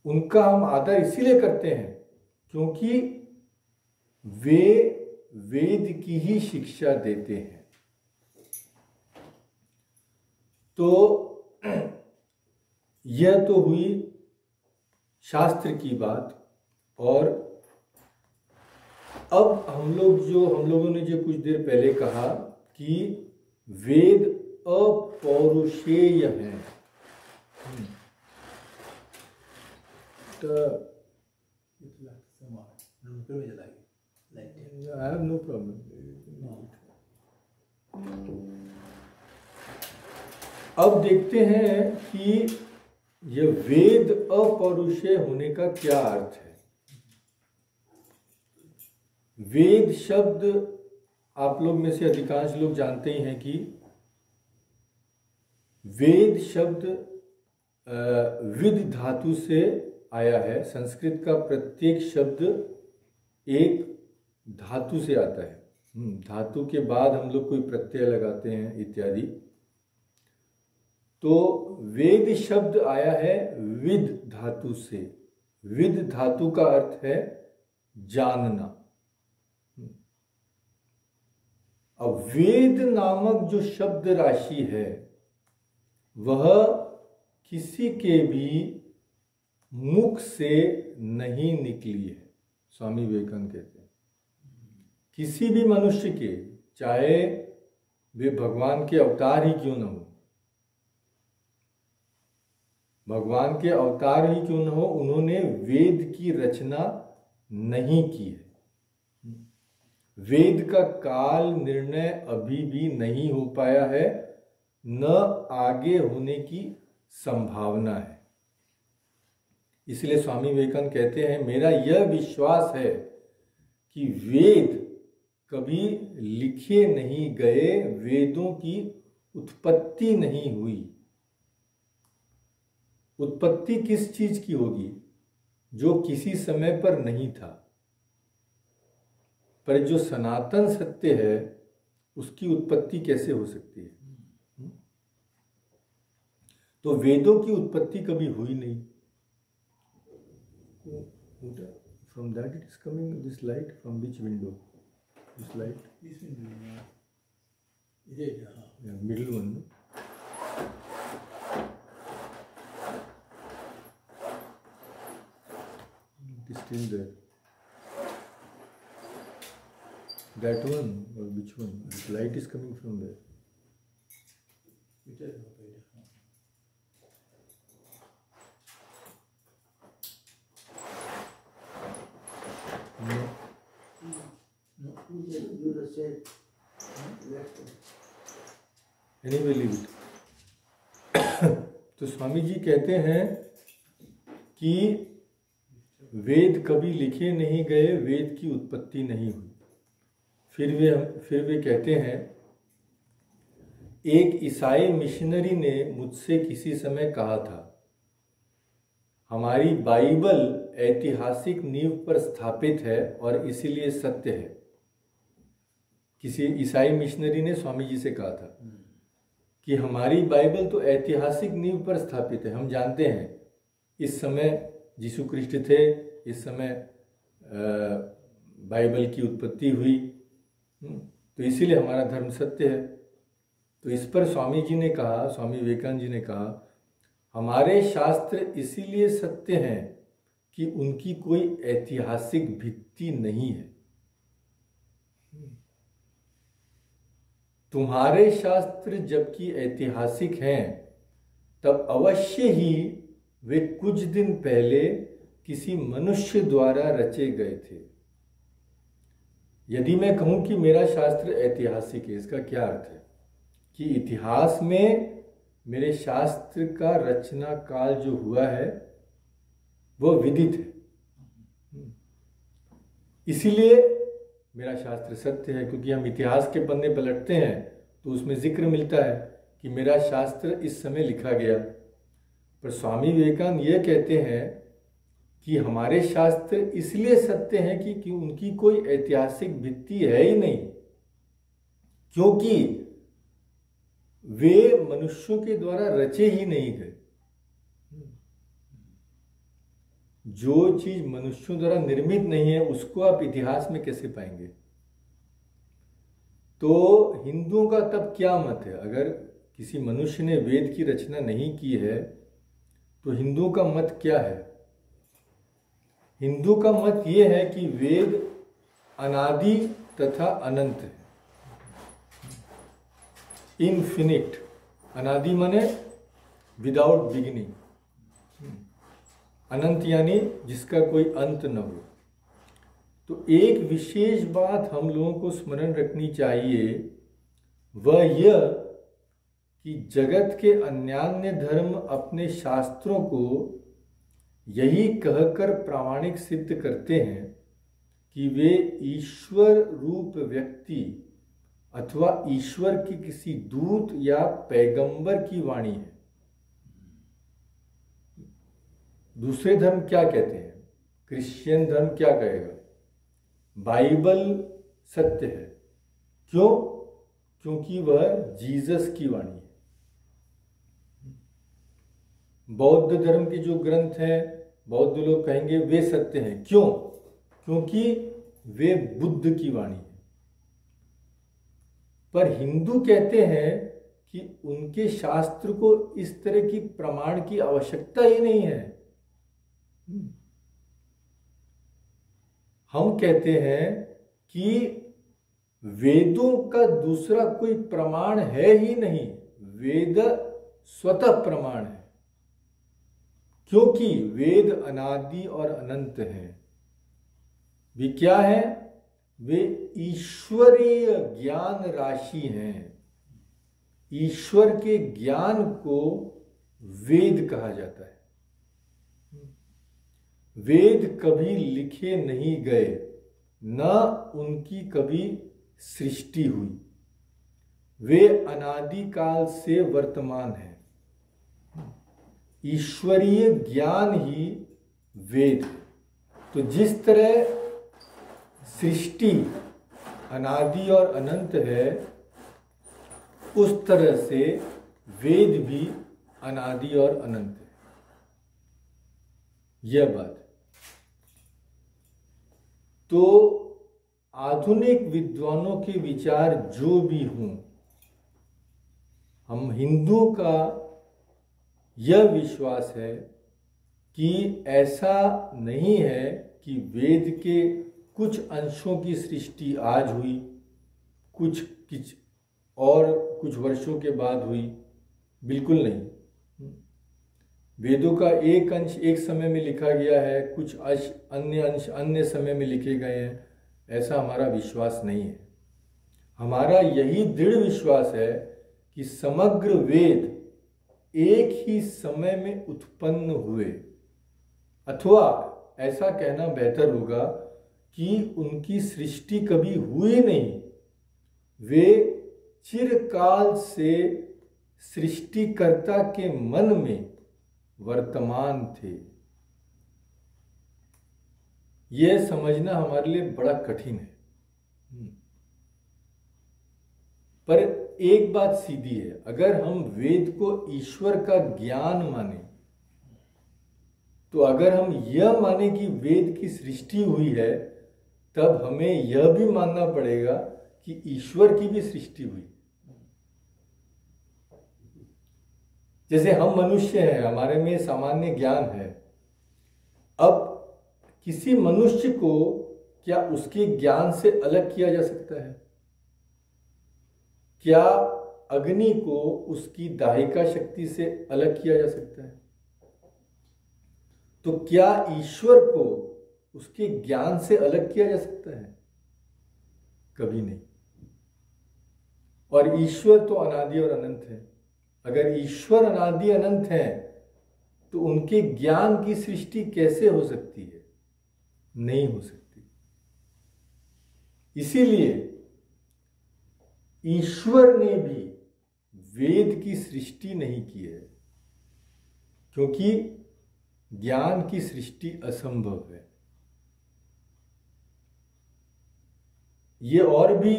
उनका हम आदर इसीलिए करते हैं क्योंकि वे वेद की ही शिक्षा देते हैं। तो यह तो हुई शास्त्र की बात। और अब हम लोगों ने जो कुछ देर पहले कहा कि वेद अपौरुषेय हैं, I have no problem. अब देखते हैं कि यह वेद अपौरुषेय होने का क्या अर्थ है। वेद शब्द आप लोग में से अधिकांश लोग जानते ही हैं कि वेद शब्द विद धातु से आया है। संस्कृत का प्रत्येक शब्द एक धातु से आता है। धातु के बाद हम लोग कोई प्रत्यय लगाते हैं इत्यादि। तो वेद शब्द आया है विद धातु से। विद धातु का अर्थ है जानना। अब वेद नामक जो शब्द राशि है वह किसी के भी मुख से नहीं निकली है। स्वामी विवेकानंद कहते हैं किसी भी मनुष्य के, चाहे वे भगवान के अवतार ही क्यों न हो, भगवान के अवतार ही क्यों न हो, उन्होंने वेद की रचना नहीं की है। वेद का काल निर्णय अभी भी नहीं हो पाया है, न आगे होने की संभावना है। इसलिए स्वामी विवेकानंद कहते हैं मेरा यह विश्वास है कि वेद कभी लिखे नहीं गए, वेदों की उत्पत्ति नहीं हुई। उत्पत्ति किस चीज की होगी? जो किसी समय पर नहीं था, पर जो सनातन सत्य है उसकी उत्पत्ति कैसे हो सकती है? तो वेदों की उत्पत्ति कभी हुई नहीं। From that it is coming this light from which window? This light? This window. Yeah, middle one. No? It is still there. That one or which one? This light is coming from where? Anyway, leave it. तो स्वामी जी कहते हैं कि वेद कभी लिखे नहीं गए, वेद की उत्पत्ति नहीं हुई। फिर वे कहते हैं एक ईसाई मिशनरी ने मुझसे किसी समय कहा था हमारी बाइबल ऐतिहासिक नींव पर स्थापित है और इसीलिए सत्य है। किसी ईसाई मिशनरी ने स्वामी जी से कहा था कि हमारी बाइबल तो ऐतिहासिक नींव पर स्थापित है। हम जानते हैं इस समय यीशु क्रिस्ट थे, इस समय बाइबल की उत्पत्ति हुई, तो इसीलिए हमारा धर्म सत्य है। तो इस पर स्वामी जी ने कहा, स्वामी विवेकानंद जी ने कहा हमारे शास्त्र इसीलिए सत्य हैं कि उनकी कोई ऐतिहासिक भित्ति नहीं है। तुम्हारे शास्त्र जबकि ऐतिहासिक हैं, तब अवश्य ही वे कुछ दिन पहले किसी मनुष्य द्वारा रचे गए थे। यदि मैं कहूं कि मेरा शास्त्र ऐतिहासिक है, इसका क्या अर्थ है? कि इतिहास में मेरे शास्त्र का रचना काल जो हुआ है वो विदित है, इसीलिए मेरा शास्त्र सत्य है। क्योंकि हम इतिहास के पन्ने पलटते हैं तो उसमें जिक्र मिलता है कि मेरा शास्त्र इस समय लिखा गया। पर स्वामी विवेकानंद ये कहते हैं कि हमारे शास्त्र इसलिए सत्य हैं कि उनकी कोई ऐतिहासिक भित्ति है ही नहीं, क्योंकि वे मनुष्यों के द्वारा रचे ही नहीं गए। जो चीज मनुष्यों द्वारा निर्मित नहीं है उसको आप इतिहास में कैसे पाएंगे? तो हिंदुओं का तब क्या मत है? अगर किसी मनुष्य ने वेद की रचना नहीं की है तो हिंदुओं का मत क्या है? हिंदू का मत यह है कि वेद अनादि तथा अनंत है। इनफिनिट, अनादि माने विदाउट बिगिनिंग, अनंत यानी जिसका कोई अंत न हो। तो एक विशेष बात हम लोगों को स्मरण रखनी चाहिए, वह यह कि जगत के अन्यान्य धर्म अपने शास्त्रों को यही कहकर प्रामाणिक सिद्ध करते हैं कि वे ईश्वर रूप व्यक्ति अथवा ईश्वर की किसी दूत या पैगंबर की वाणी है। दूसरे धर्म क्या कहते हैं? क्रिश्चियन धर्म क्या कहेगा? बाइबल सत्य है, क्यों? क्योंकि वह जीसस की वाणी है। बौद्ध धर्म के जो ग्रंथ हैं, बौद्ध लोग कहेंगे वे सत्य हैं। क्यों? क्योंकि वे बुद्ध की वाणी है। पर हिंदू कहते हैं कि उनके शास्त्र को इस तरह की प्रमाण की आवश्यकता ही नहीं है। हम कहते हैं कि वेदों का दूसरा कोई प्रमाण है ही नहीं, वेद स्वतः प्रमाण है। क्योंकि वेद अनादि और अनंत हैं। वे क्या है? वे ईश्वरीय ज्ञान राशि हैं। ईश्वर के ज्ञान को वेद कहा जाता है। वेद कभी लिखे नहीं गए, न उनकी कभी सृष्टि हुई। वे अनादिकाल से वर्तमान हैं। ईश्वरीय ज्ञान ही वेद है। तो जिस तरह सृष्टि अनादि और अनंत है, उस तरह से वेद भी अनादि और अनंत है। यह बात है। तो आधुनिक विद्वानों के विचार जो भी हों, हम हिंदुओं का यह विश्वास है कि ऐसा नहीं है कि वेद के कुछ अंशों की सृष्टि आज हुई, कुछ कुछ वर्षों के बाद हुई। बिल्कुल नहीं। वेदों का एक अंश एक समय में लिखा गया है, कुछ अंश अन्य समय में लिखे गए हैं। ऐसा हमारा विश्वास नहीं है। हमारा यही दृढ़ विश्वास है कि समग्र वेद एक ही समय में उत्पन्न हुए, अथवा ऐसा कहना बेहतर होगा कि उनकी सृष्टि कभी हुई नहीं। वे चिरकाल से सृष्टिकर्ता के मन में वर्तमान थे। यह समझना हमारे लिए बड़ा कठिन है। पर एक बात सीधी है, अगर हम वेद को ईश्वर का ज्ञान माने, तो अगर हम यह माने कि वेद की सृष्टि हुई है, तब हमें यह भी मानना पड़ेगा कि ईश्वर की भी सृष्टि हुई। जैसे हम मनुष्य हैं, हमारे में सामान्य ज्ञान है। अब किसी मनुष्य को क्या उसके ज्ञान से अलग किया जा सकता है? क्या अग्नि को उसकी दाहिका शक्ति से अलग किया जा सकता है? तो क्या ईश्वर को उसके ज्ञान से अलग किया जा सकता है? कभी नहीं। और ईश्वर तो अनादि और अनंत है। अगर ईश्वर अनादि अनंत है, तो उनके ज्ञान की सृष्टि कैसे हो सकती है? नहीं हो सकती। इसीलिए ईश्वर ने भी वेद की सृष्टि नहीं की है, क्योंकि ज्ञान की सृष्टि असंभव है। ये और भी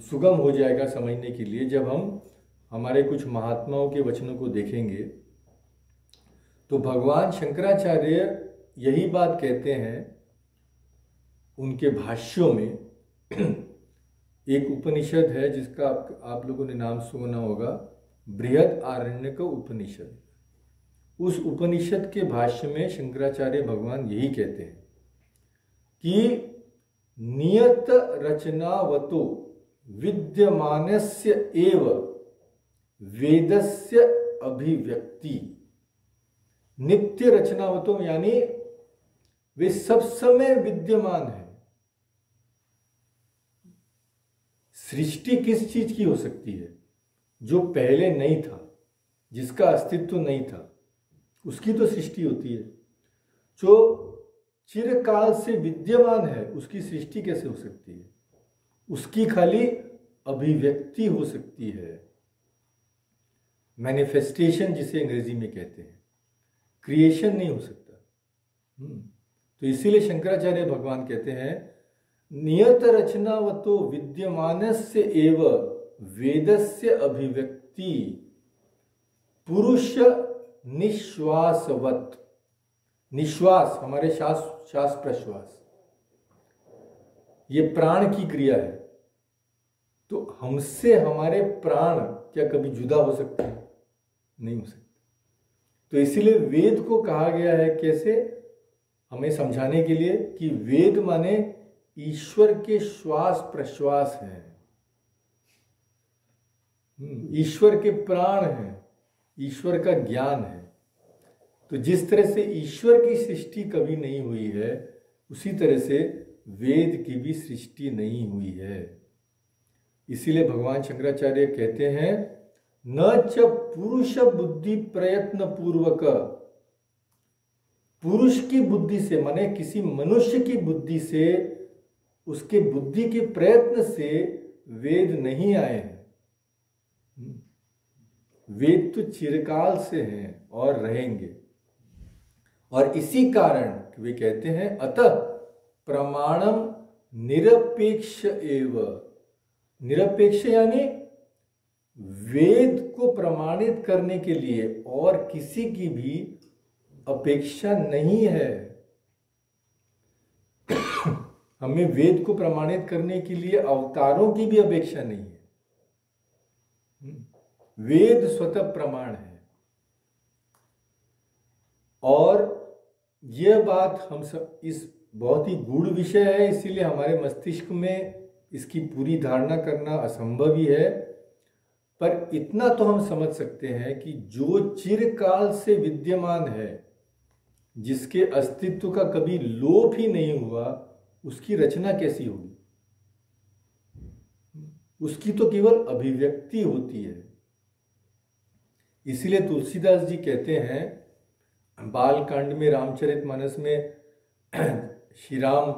सुगम हो जाएगा समझने के लिए जब हम हमारे कुछ महात्माओं के वचनों को देखेंगे। तो भगवान शंकराचार्य यही बात कहते हैं उनके भाष्यों में। एक उपनिषद है जिसका आप लोगों ने नाम सुना होगा, बृहद आरण्यक उपनिषद। उस उपनिषद के भाष्य में शंकराचार्य भगवान यही कहते हैं कि नियत रचनावतो विद्यमानस्य एव वेदस्य अभिव्यक्ति। नित्य रचनावतो यानी वे सब समय विद्यमान है। सृष्टि किस चीज की हो सकती है? जो पहले नहीं था, जिसका अस्तित्व नहीं था, उसकी तो सृष्टि होती है। जो चिरकाल से विद्यमान है, उसकी सृष्टि कैसे हो सकती है? उसकी खाली अभिव्यक्ति हो सकती है, मैनिफेस्टेशन जिसे अंग्रेजी में कहते हैं। क्रिएशन नहीं हो सकता। तो इसीलिए शंकराचार्य भगवान कहते हैं नियत रचनावतो विद्यमानस्य एव वेदस्य अभिव्यक्ति पुरुष निश्वासवत। निश्वास हमारे श्वास प्रश्वास, ये प्राण की क्रिया है। तो हमसे हमारे प्राण क्या कभी जुदा हो सकते हैं? नहीं हो सकते। तो इसीलिए वेद को कहा गया है, कैसे? हमें समझाने के लिए कि वेद माने ईश्वर के श्वास प्रश्वास हैं, ईश्वर के प्राण हैं, ईश्वर का ज्ञान है। तो जिस तरह से ईश्वर की सृष्टि कभी नहीं हुई है, उसी तरह से वेद की भी सृष्टि नहीं हुई है। इसीलिए भगवान शंकराचार्य कहते हैं, न च पुरुष बुद्धि प्रयत्न पूर्वक, पुरुष की बुद्धि से माने किसी मनुष्य की बुद्धि से, उसके बुद्धि के प्रयत्न से वेद नहीं आए हैं। वेद तो चिरकाल से हैं और रहेंगे। और इसी कारण वे कहते हैं, अतः प्रमाणम निरपेक्ष एव। निरपेक्ष यानी वेद को प्रमाणित करने के लिए और किसी की भी अपेक्षा नहीं है। हमें वेद को प्रमाणित करने के लिए अवतारों की भी अपेक्षा नहीं है। वेद स्वतः प्रमाण है। और यह बात हम सब, इस बहुत ही गूढ़ विषय है, इसीलिए हमारे मस्तिष्क में इसकी पूरी धारणा करना असंभव ही है। पर इतना तो हम समझ सकते हैं कि जो चिरकाल से विद्यमान है, जिसके अस्तित्व का कभी लोप ही नहीं हुआ, उसकी रचना कैसी होगी? उसकी तो केवल अभिव्यक्ति होती है। इसीलिए तुलसीदास जी कहते हैं, बालकांड में, रामचरितमानस में श्री राम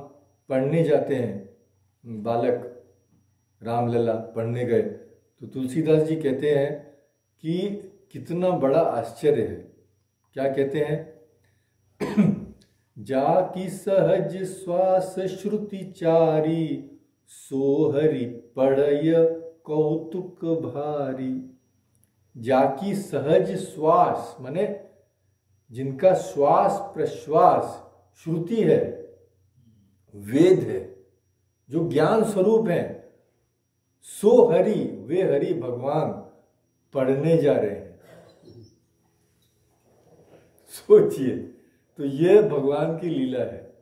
पढ़ने जाते हैं, बालक रामलला पढ़ने गए, तो तुलसीदास जी कहते हैं कि कितना बड़ा आश्चर्य है। क्या कहते हैं? जाकी सहज श्वास श्रुति चारी, सोहरि पढ़य कौतुक भारी। जाकी सहज श्वास माने जिनका श्वास प्रश्वास श्रुति है, वेद है, जो ज्ञान स्वरूप है, सो हरि, वे हरि भगवान पढ़ने जा रहे हैं। सोचिए, तो यह भगवान की लीला है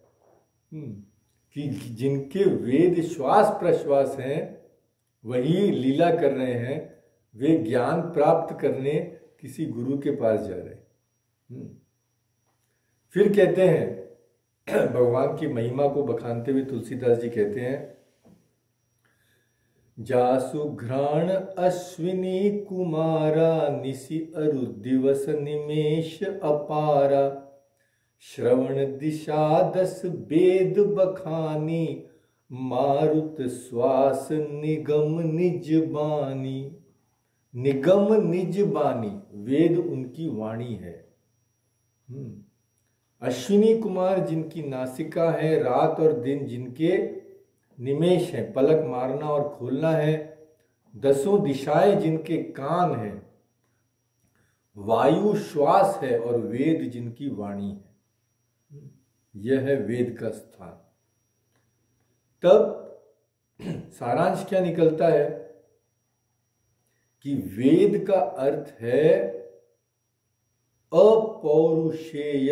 कि जिनके वेद श्वास प्रश्वास हैं, वही लीला कर रहे हैं। वे ज्ञान प्राप्त करने किसी गुरु के पास जा रहे हैं। फिर कहते हैं, भगवान की महिमा को बखानते हुए तुलसीदास जी कहते हैं, जासु घ्राण अश्विनी कुमारा, निशि अरु दिवस निमेष अपारा। श्रवण दिशा दस वेद बखानी, मारुत श्वास निगम निज बानी। निगम निज बानी, वेद उनकी वाणी है। अश्विनी कुमार जिनकी नासिका है, रात और दिन जिनके निमेष है, पलक मारना और खोलना है। दसों दिशाएं जिनके कान है, वायु श्वास है, और वेद जिनकी वाणी है। यह है वेद का स्थान। तब सारांश क्या निकलता है कि वेद का अर्थ है अपौरुषेय,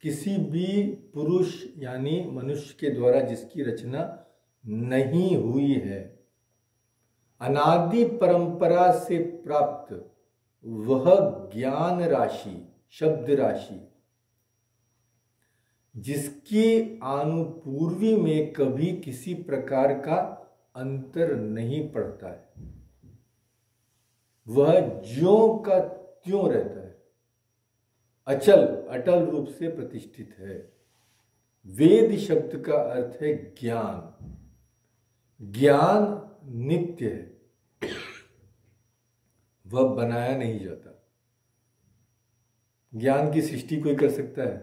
किसी भी पुरुष यानी मनुष्य के द्वारा जिसकी रचना नहीं हुई है, अनादि परंपरा से प्राप्त वह ज्ञान राशि, शब्द राशि, जिसकी आनुपूर्वी में कभी किसी प्रकार का अंतर नहीं पड़ता है, वह ज्यों का त्यों रहता है, अचल अटल रूप से प्रतिष्ठित है। वेद शब्द का अर्थ है ज्ञान। ज्ञान नित्य है, वह बनाया नहीं जाता। ज्ञान की सृष्टि कोई कर सकता है?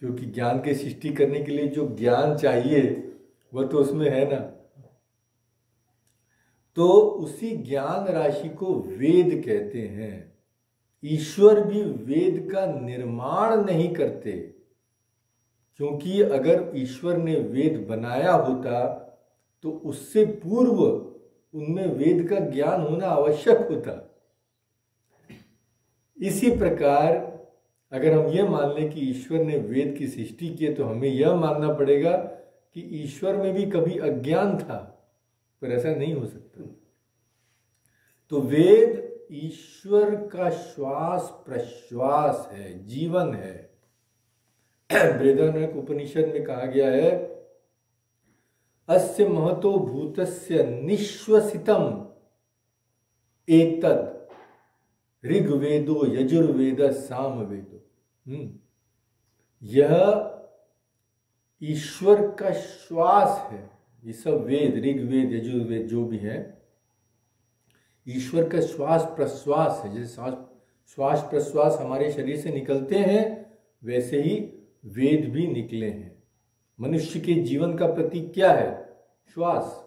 क्योंकि ज्ञान की सृष्टि करने के लिए जो ज्ञान चाहिए वह तो उसमें है ना। तो उसी ज्ञान राशि को वेद कहते हैं। ईश्वर भी वेद का निर्माण नहीं करते, क्योंकि अगर ईश्वर ने वेद बनाया होता तो उससे पूर्व उनमें वेद का ज्ञान होना आवश्यक होता। इसी प्रकार अगर हम ये मान लें कि ईश्वर ने वेद की सृष्टि की है तो हमें यह मानना पड़ेगा कि ईश्वर में भी कभी अज्ञान था, पर ऐसा नहीं हो सकता। तो वेद ईश्वर का श्वास प्रश्वास है, जीवन है। बृहदारण्यक उपनिषद में कहा गया है, अस्य महतो भूतस्य निश्वसितम एतत् ऋग्वेदो यजुर्वेद सामवेदो। यह ईश्वर का श्वास है। ये सब वेद, ऋग्वेद यजुर्वेद जो भी है, ईश्वर का श्वास प्रश्वास है। जैसे श्वास प्रश्वास हमारे शरीर से निकलते हैं, वैसे ही वेद भी निकले हैं। मनुष्य के जीवन का प्रतीक क्या है? श्वास।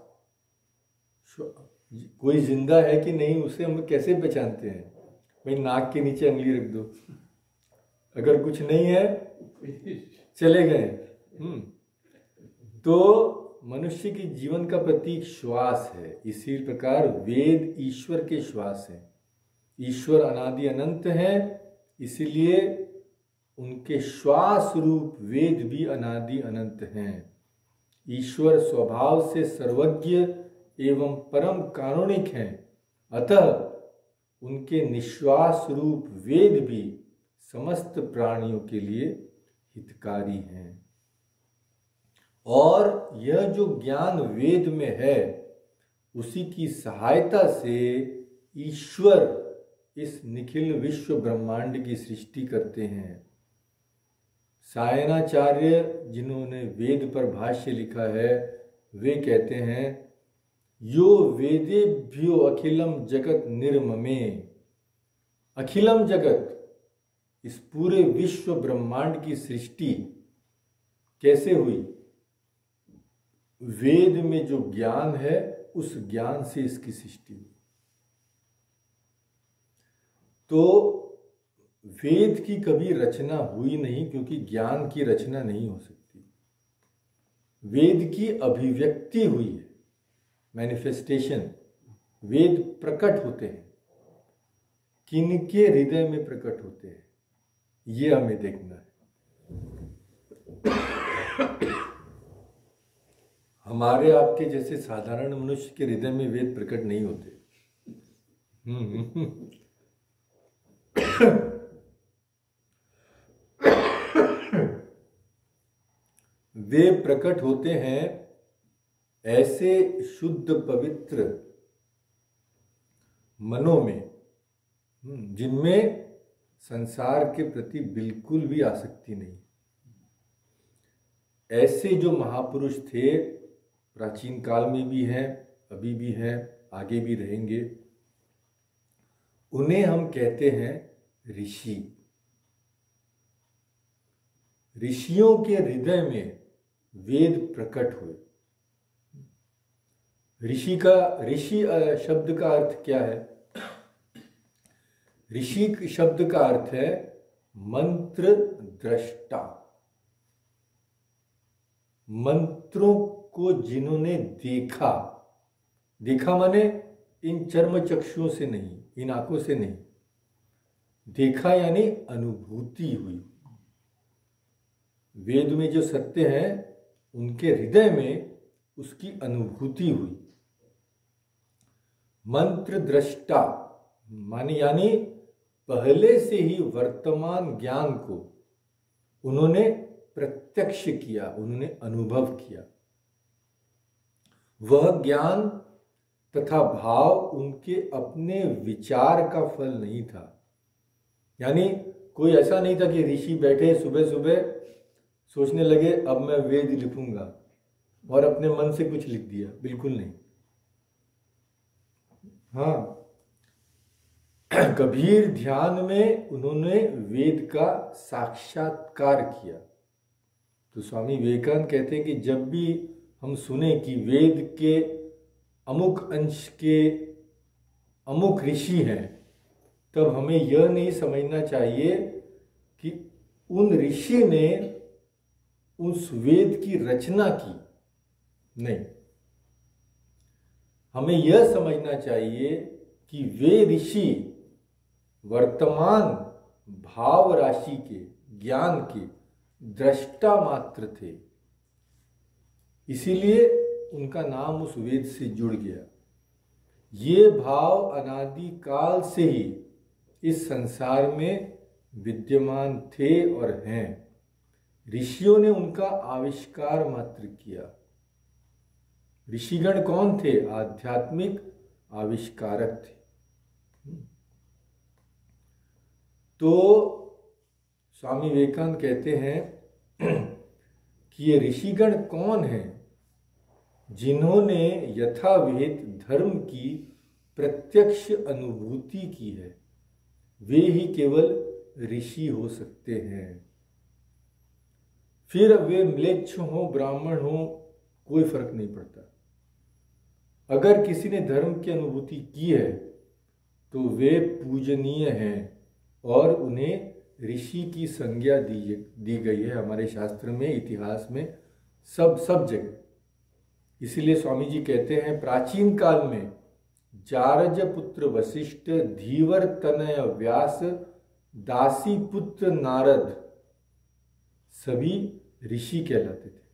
कोई जिंदा है कि नहीं उसे हम कैसे पहचानते हैं? भाई नाक के नीचे उंगली रख दो, अगर कुछ नहीं है चले गए। तो मनुष्य के जीवन का प्रतीक श्वास है। इसी प्रकार वेद ईश्वर के श्वास है। ईश्वर अनादि अनंत है, इसीलिए उनके श्वास रूप वेद भी अनादि अनंत हैं। ईश्वर स्वभाव से सर्वज्ञ एवं परम कारुणिक हैं, अतः उनके निश्वास रूप वेद भी समस्त प्राणियों के लिए हितकारी हैं। और यह जो ज्ञान वेद में है, उसी की सहायता से ईश्वर इस निखिल विश्व ब्रह्मांड की सृष्टि करते हैं। सायणाचार्य जिन्होंने वेद पर भाष्य लिखा है, वे कहते हैं, यो वेदेभ्यो अखिलम जगत निर्ममे। अखिलम जगत, इस पूरे विश्व ब्रह्मांड की सृष्टि कैसे हुई? वेद में जो ज्ञान है उस ज्ञान से इसकी सृष्टि हुई। तो वेद की कभी रचना हुई नहीं, क्योंकि ज्ञान की रचना नहीं हो सकती। वेद की अभिव्यक्ति हुई है, मैनिफेस्टेशन। वेद प्रकट होते हैं, किनके हृदय में प्रकट होते हैं, ये हमें देखना है। हमारे आपके जैसे साधारण मनुष्य के हृदय में वेद प्रकट नहीं होते। वे प्रकट होते हैं ऐसे शुद्ध पवित्र मनों में, जिनमें संसार के प्रति बिल्कुल भी आसक्ति नहीं। ऐसे जो महापुरुष थे, प्राचीन काल में भी हैं, अभी भी हैं, आगे भी रहेंगे, उन्हें हम कहते हैं ऋषि। ऋषियों के हृदय में वेद प्रकट हुए। ऋषि शब्द का अर्थ क्या है? ऋषि शब्द का अर्थ है मंत्र दृष्टा। मंत्रों को जिन्होंने देखा, देखा माने इन चर्म चक्षुओं से नहीं, इन आंखों से नहीं, देखा यानी अनुभूति हुई। वेद में जो सत्य है उनके हृदय में उसकी अनुभूति हुई। मंत्र दृष्टा माने यानी पहले से ही वर्तमान ज्ञान को उन्होंने प्रत्यक्ष किया, उन्होंने अनुभव किया। वह ज्ञान तथा भाव उनके अपने विचार का फल नहीं था। यानी कोई ऐसा नहीं था कि ऋषि बैठे सुबह सुबह सोचने लगे अब मैं वेद लिखूंगा और अपने मन से कुछ लिख दिया, बिल्कुल नहीं। हाँ, गंभीर ध्यान में उन्होंने वेद का साक्षात्कार किया, तो स्वामी विवेकानंद कहते हैं कि जब भी हम सुने कि वेद के अमुक अंश के अमुक ऋषि हैं, तब हमें यह नहीं समझना चाहिए कि उन ऋषि ने उस वेद की रचना की, नहीं, हमें यह समझना चाहिए कि वे ऋषि वर्तमान भाव राशि के ज्ञान के दृष्टा मात्र थे, इसीलिए उनका नाम उस वेद से जुड़ गया। ये भाव अनादि काल से ही इस संसार में विद्यमान थे और हैं। ऋषियों ने उनका आविष्कार मात्र किया। ऋषिगण कौन थे? आध्यात्मिक आविष्कारक थे। तो स्वामी विवेकानंद कहते हैं कि ये ऋषिगण कौन हैं? जिन्होंने यथाविहित धर्म की प्रत्यक्ष अनुभूति की है, वे ही केवल ऋषि हो सकते हैं। फिर वे म्लेच्छ हो ब्राह्मण हो, कोई फर्क नहीं पड़ता। अगर किसी ने धर्म की अनुभूति की है तो वे पूजनीय हैं और उन्हें ऋषि की संज्ञा दी गई है हमारे शास्त्र में, इतिहास में, सब जगह। इसीलिए स्वामी जी कहते हैं, प्राचीन काल में जारज पुत्र वशिष्ठ, धीवर तनय व्यास, दासी पुत्र नारद सभी ऋषि कहलाते थे,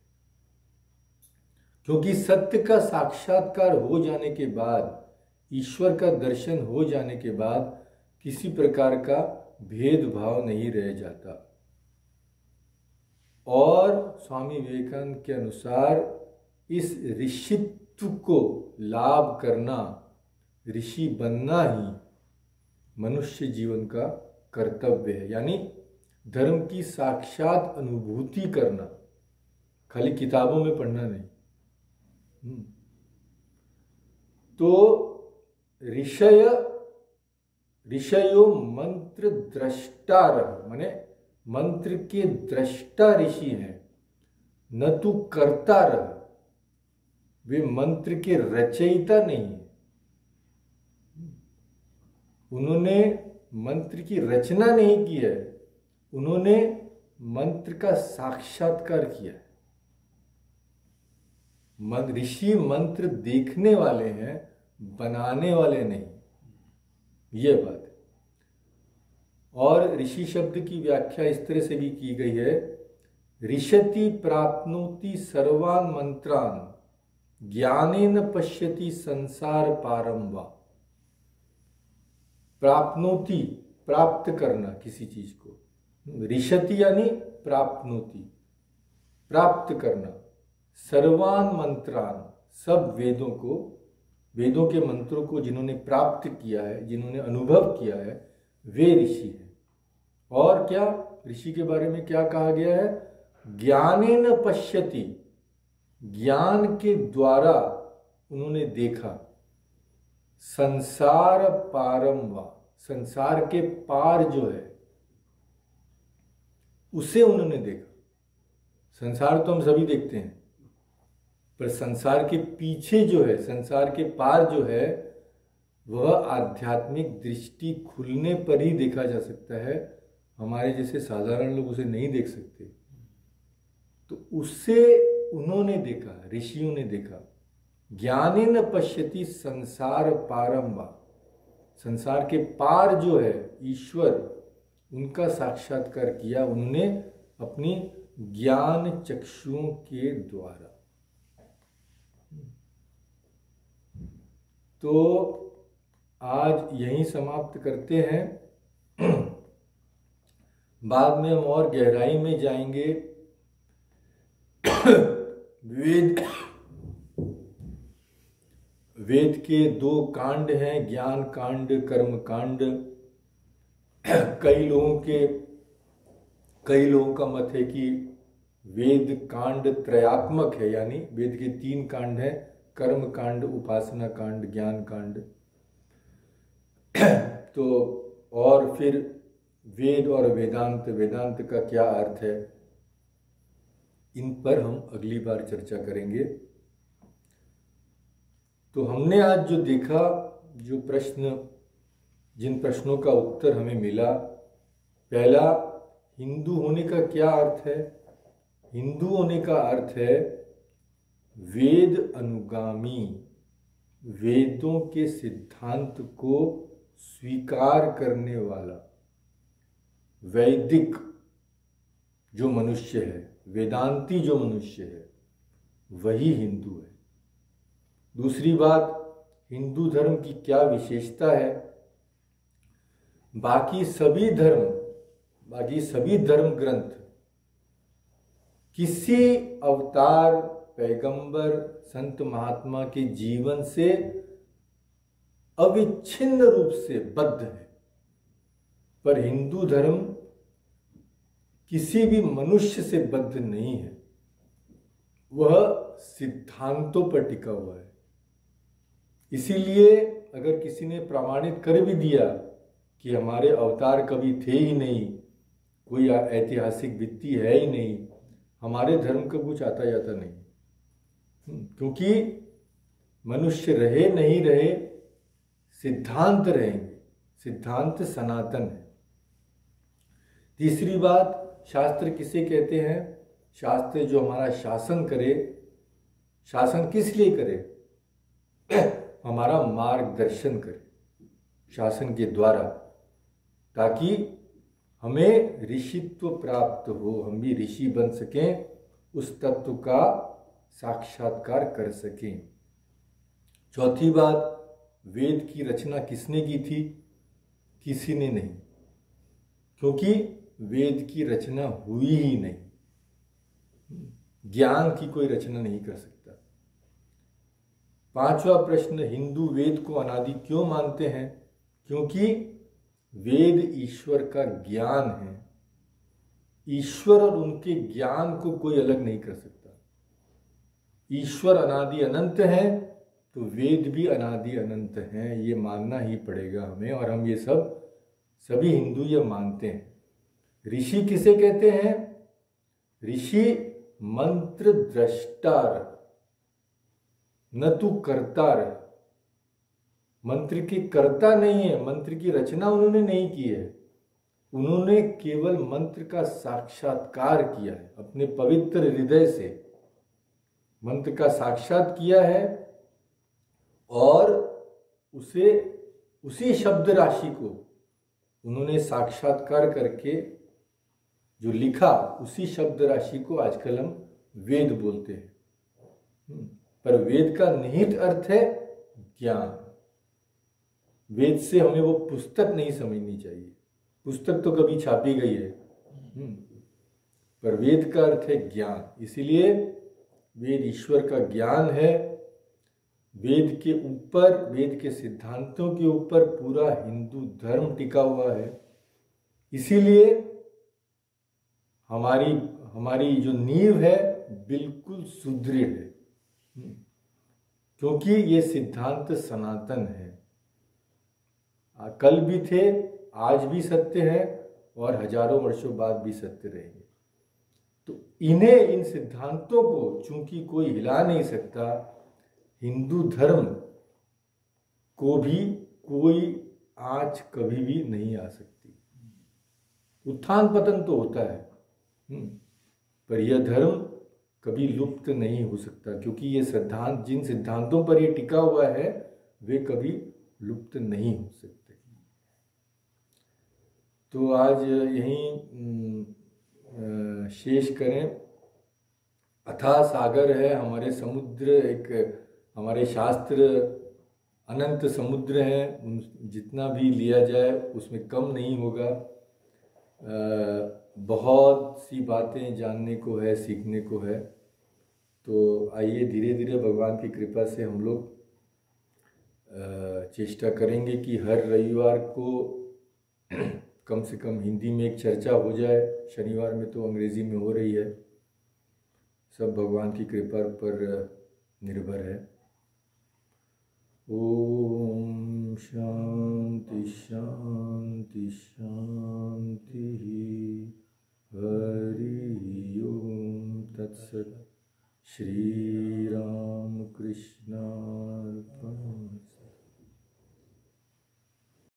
क्योंकि सत्य का साक्षात्कार हो जाने के बाद, ईश्वर का दर्शन हो जाने के बाद किसी प्रकार का भेदभाव नहीं रह जाता। और स्वामी विवेकानंद के अनुसार इस ऋषित्व को लाभ करना, ऋषि बनना ही मनुष्य जीवन का कर्तव्य है। यानी धर्म की साक्षात अनुभूति करना, खाली किताबों में पढ़ना नहीं। तो ऋषयो मंत्र द्रष्टा, माने मंत्र के दृष्टा ऋषि हैं, न तू कर्ता रह। वे मंत्र के रचयिता नहीं है, उन्होंने मंत्र की रचना नहीं की है, उन्होंने मंत्र का साक्षात्कार किया है। ऋषि मंत्र देखने वाले हैं, बनाने वाले नहीं, ये बात है। और ऋषि शब्द की व्याख्या इस तरह से भी की गई है, ऋषति प्राप्नोति सर्वान् मंत्रान्, ज्ञानेन पश्यति संसार पारम वा। प्राप्नोति, प्राप्त करना किसी चीज को, ऋषति यानी प्राप्नोति, प्राप्त करना, सर्वान् मंत्रान्, सब वेदों को, वेदों के मंत्रों को जिन्होंने प्राप्त किया है, जिन्होंने अनुभव किया है, वे ऋषि हैं। और क्या ऋषि के बारे में क्या कहा गया है? ज्ञानेन पश्यति, ज्ञान के द्वारा उन्होंने देखा, संसार पारम वा, संसार के पार जो है उसे उन्होंने देखा। संसार तो हम सभी देखते हैं, पर संसार के पीछे जो है, संसार के पार जो है, वह आध्यात्मिक दृष्टि खुलने पर ही देखा जा सकता है। हमारे जैसे साधारण लोग उसे नहीं देख सकते। तो उससे उन्होंने देखा, ऋषियों ने देखा। ज्ञानेन पश्यति संसार पारम वा, संसार के पार जो है ईश्वर, उनका साक्षात्कार किया उन्होंने अपनी ज्ञान चक्षुओं के द्वारा। तो आज यहीं समाप्त करते हैं। बाद में हम और गहराई में जाएंगे। वेद के 2 कांड हैं, ज्ञान कांड, कर्म कांड। कई लोगों का मत है कि वेद कांड त्रयात्मक है, यानी वेद के 3 कांड हैं, कर्म कांड, उपासना कांड, ज्ञान कांड। तो और फिर वेद और वेदांत, वेदांत का क्या अर्थ है, इन पर हम अगली बार चर्चा करेंगे। तो हमने आज जो देखा, जो प्रश्न, जिन प्रश्नों का उत्तर हमें मिला, पहला, हिंदू होने का क्या अर्थ है? हिंदू होने का अर्थ है वेद अनुगामी, वेदों के सिद्धांत को स्वीकार करने वाला वैदिक जो मनुष्य है, वेदांती जो मनुष्य है, वही हिंदू है। दूसरी बात, हिंदू धर्म की क्या विशेषता है? बाकी सभी धर्म ग्रंथ किसी अवतार, पैगंबर, संत महात्मा के जीवन से अविच्छिन्न रूप से बद्ध है, पर हिंदू धर्म किसी भी मनुष्य से बद्ध नहीं है, वह सिद्धांतों पर टिका हुआ है। इसीलिए अगर किसी ने प्रमाणित कर भी दिया कि हमारे अवतार कभी थे ही नहीं, कोई ऐतिहासिक भित्ति है ही नहीं, हमारे धर्म का कुछ आता जाता नहीं, क्योंकि मनुष्य रहे नहीं रहे, सिद्धांत रहेंगे, सिद्धांत सनातन है। तीसरी बात, शास्त्र किसे कहते हैं? शास्त्र जो हमारा शासन करे। शासन किस लिए करे? हमारा मार्गदर्शन करे शासन के द्वारा, ताकि हमें ऋषित्व प्राप्त हो, हम भी ऋषि बन सकें, उस तत्व का साक्षात्कार कर सकें। चौथी बात, वेद की रचना किसने की थी? किसी ने नहीं, क्योंकि वेद की रचना हुई ही नहीं, ज्ञान की कोई रचना नहीं कर सकता। पांचवा प्रश्न, हिंदू वेद को अनादि क्यों मानते हैं? क्योंकि वेद ईश्वर का ज्ञान है, ईश्वर और उनके ज्ञान को कोई अलग नहीं कर सकता। ईश्वर अनादि अनंत है, तो वेद भी अनादि अनंत हैं, ये मानना ही पड़ेगा हमें, और हम ये सभी हिंदू ये मानते हैं। ऋषि किसे कहते हैं? ऋषि मंत्र द्रष्टार, न तू करता रह। मंत्र की कर्ता नहीं है, मंत्र की रचना उन्होंने नहीं की है, उन्होंने केवल मंत्र का साक्षात्कार किया है, अपने पवित्र हृदय से मंत्र का साक्षात किया है, और उसी शब्द राशि को उन्होंने साक्षात्कार करके जो लिखा, उसी शब्द राशि को आजकल हम वेद बोलते हैं। पर वेद का निहित अर्थ है ज्ञान। वेद से हमें वो पुस्तक नहीं समझनी चाहिए, पुस्तक तो कभी छापी गई है, पर वेद का अर्थ है ज्ञान। इसीलिए वेद ईश्वर का ज्ञान है। वेद के ऊपर, वेद के सिद्धांतों के ऊपर पूरा हिंदू धर्म टिका हुआ है। इसीलिए हमारी जो नींव है बिल्कुल सुदृढ़ है, क्योंकि ये सिद्धांत सनातन है, कल भी थे, आज भी सत्य है, और हजारों वर्षों बाद भी सत्य रहेंगे। तो इन सिद्धांतों को चूंकि कोई हिला नहीं सकता, हिंदू धर्म को भी कोई आंच कभी भी नहीं आ सकती। उत्थान पतन तो होता है, पर यह धर्म कभी लुप्त नहीं हो सकता, क्योंकि ये सिद्धांत, जिन सिद्धांतों पर यह टिका हुआ है, वे कभी लुप्त नहीं हो सकते। तो आज यहीं शेष करें। अथाह सागर है हमारे समुद्र, एक हमारे शास्त्र अनंत समुद्र हैं, जितना भी लिया जाए उसमें कम नहीं होगा। बहुत सी बातें जानने को है, सीखने को है। तो आइए धीरे धीरे भगवान की कृपा से हम लोग चेष्टा करेंगे कि हर रविवार को कम से कम हिंदी में एक चर्चा हो जाए। शनिवार में तो अंग्रेजी में हो रही है, सब भगवान की कृपा पर निर्भर है। ओम शांति शांति शांति। हरि ओम तत्सत्। श्री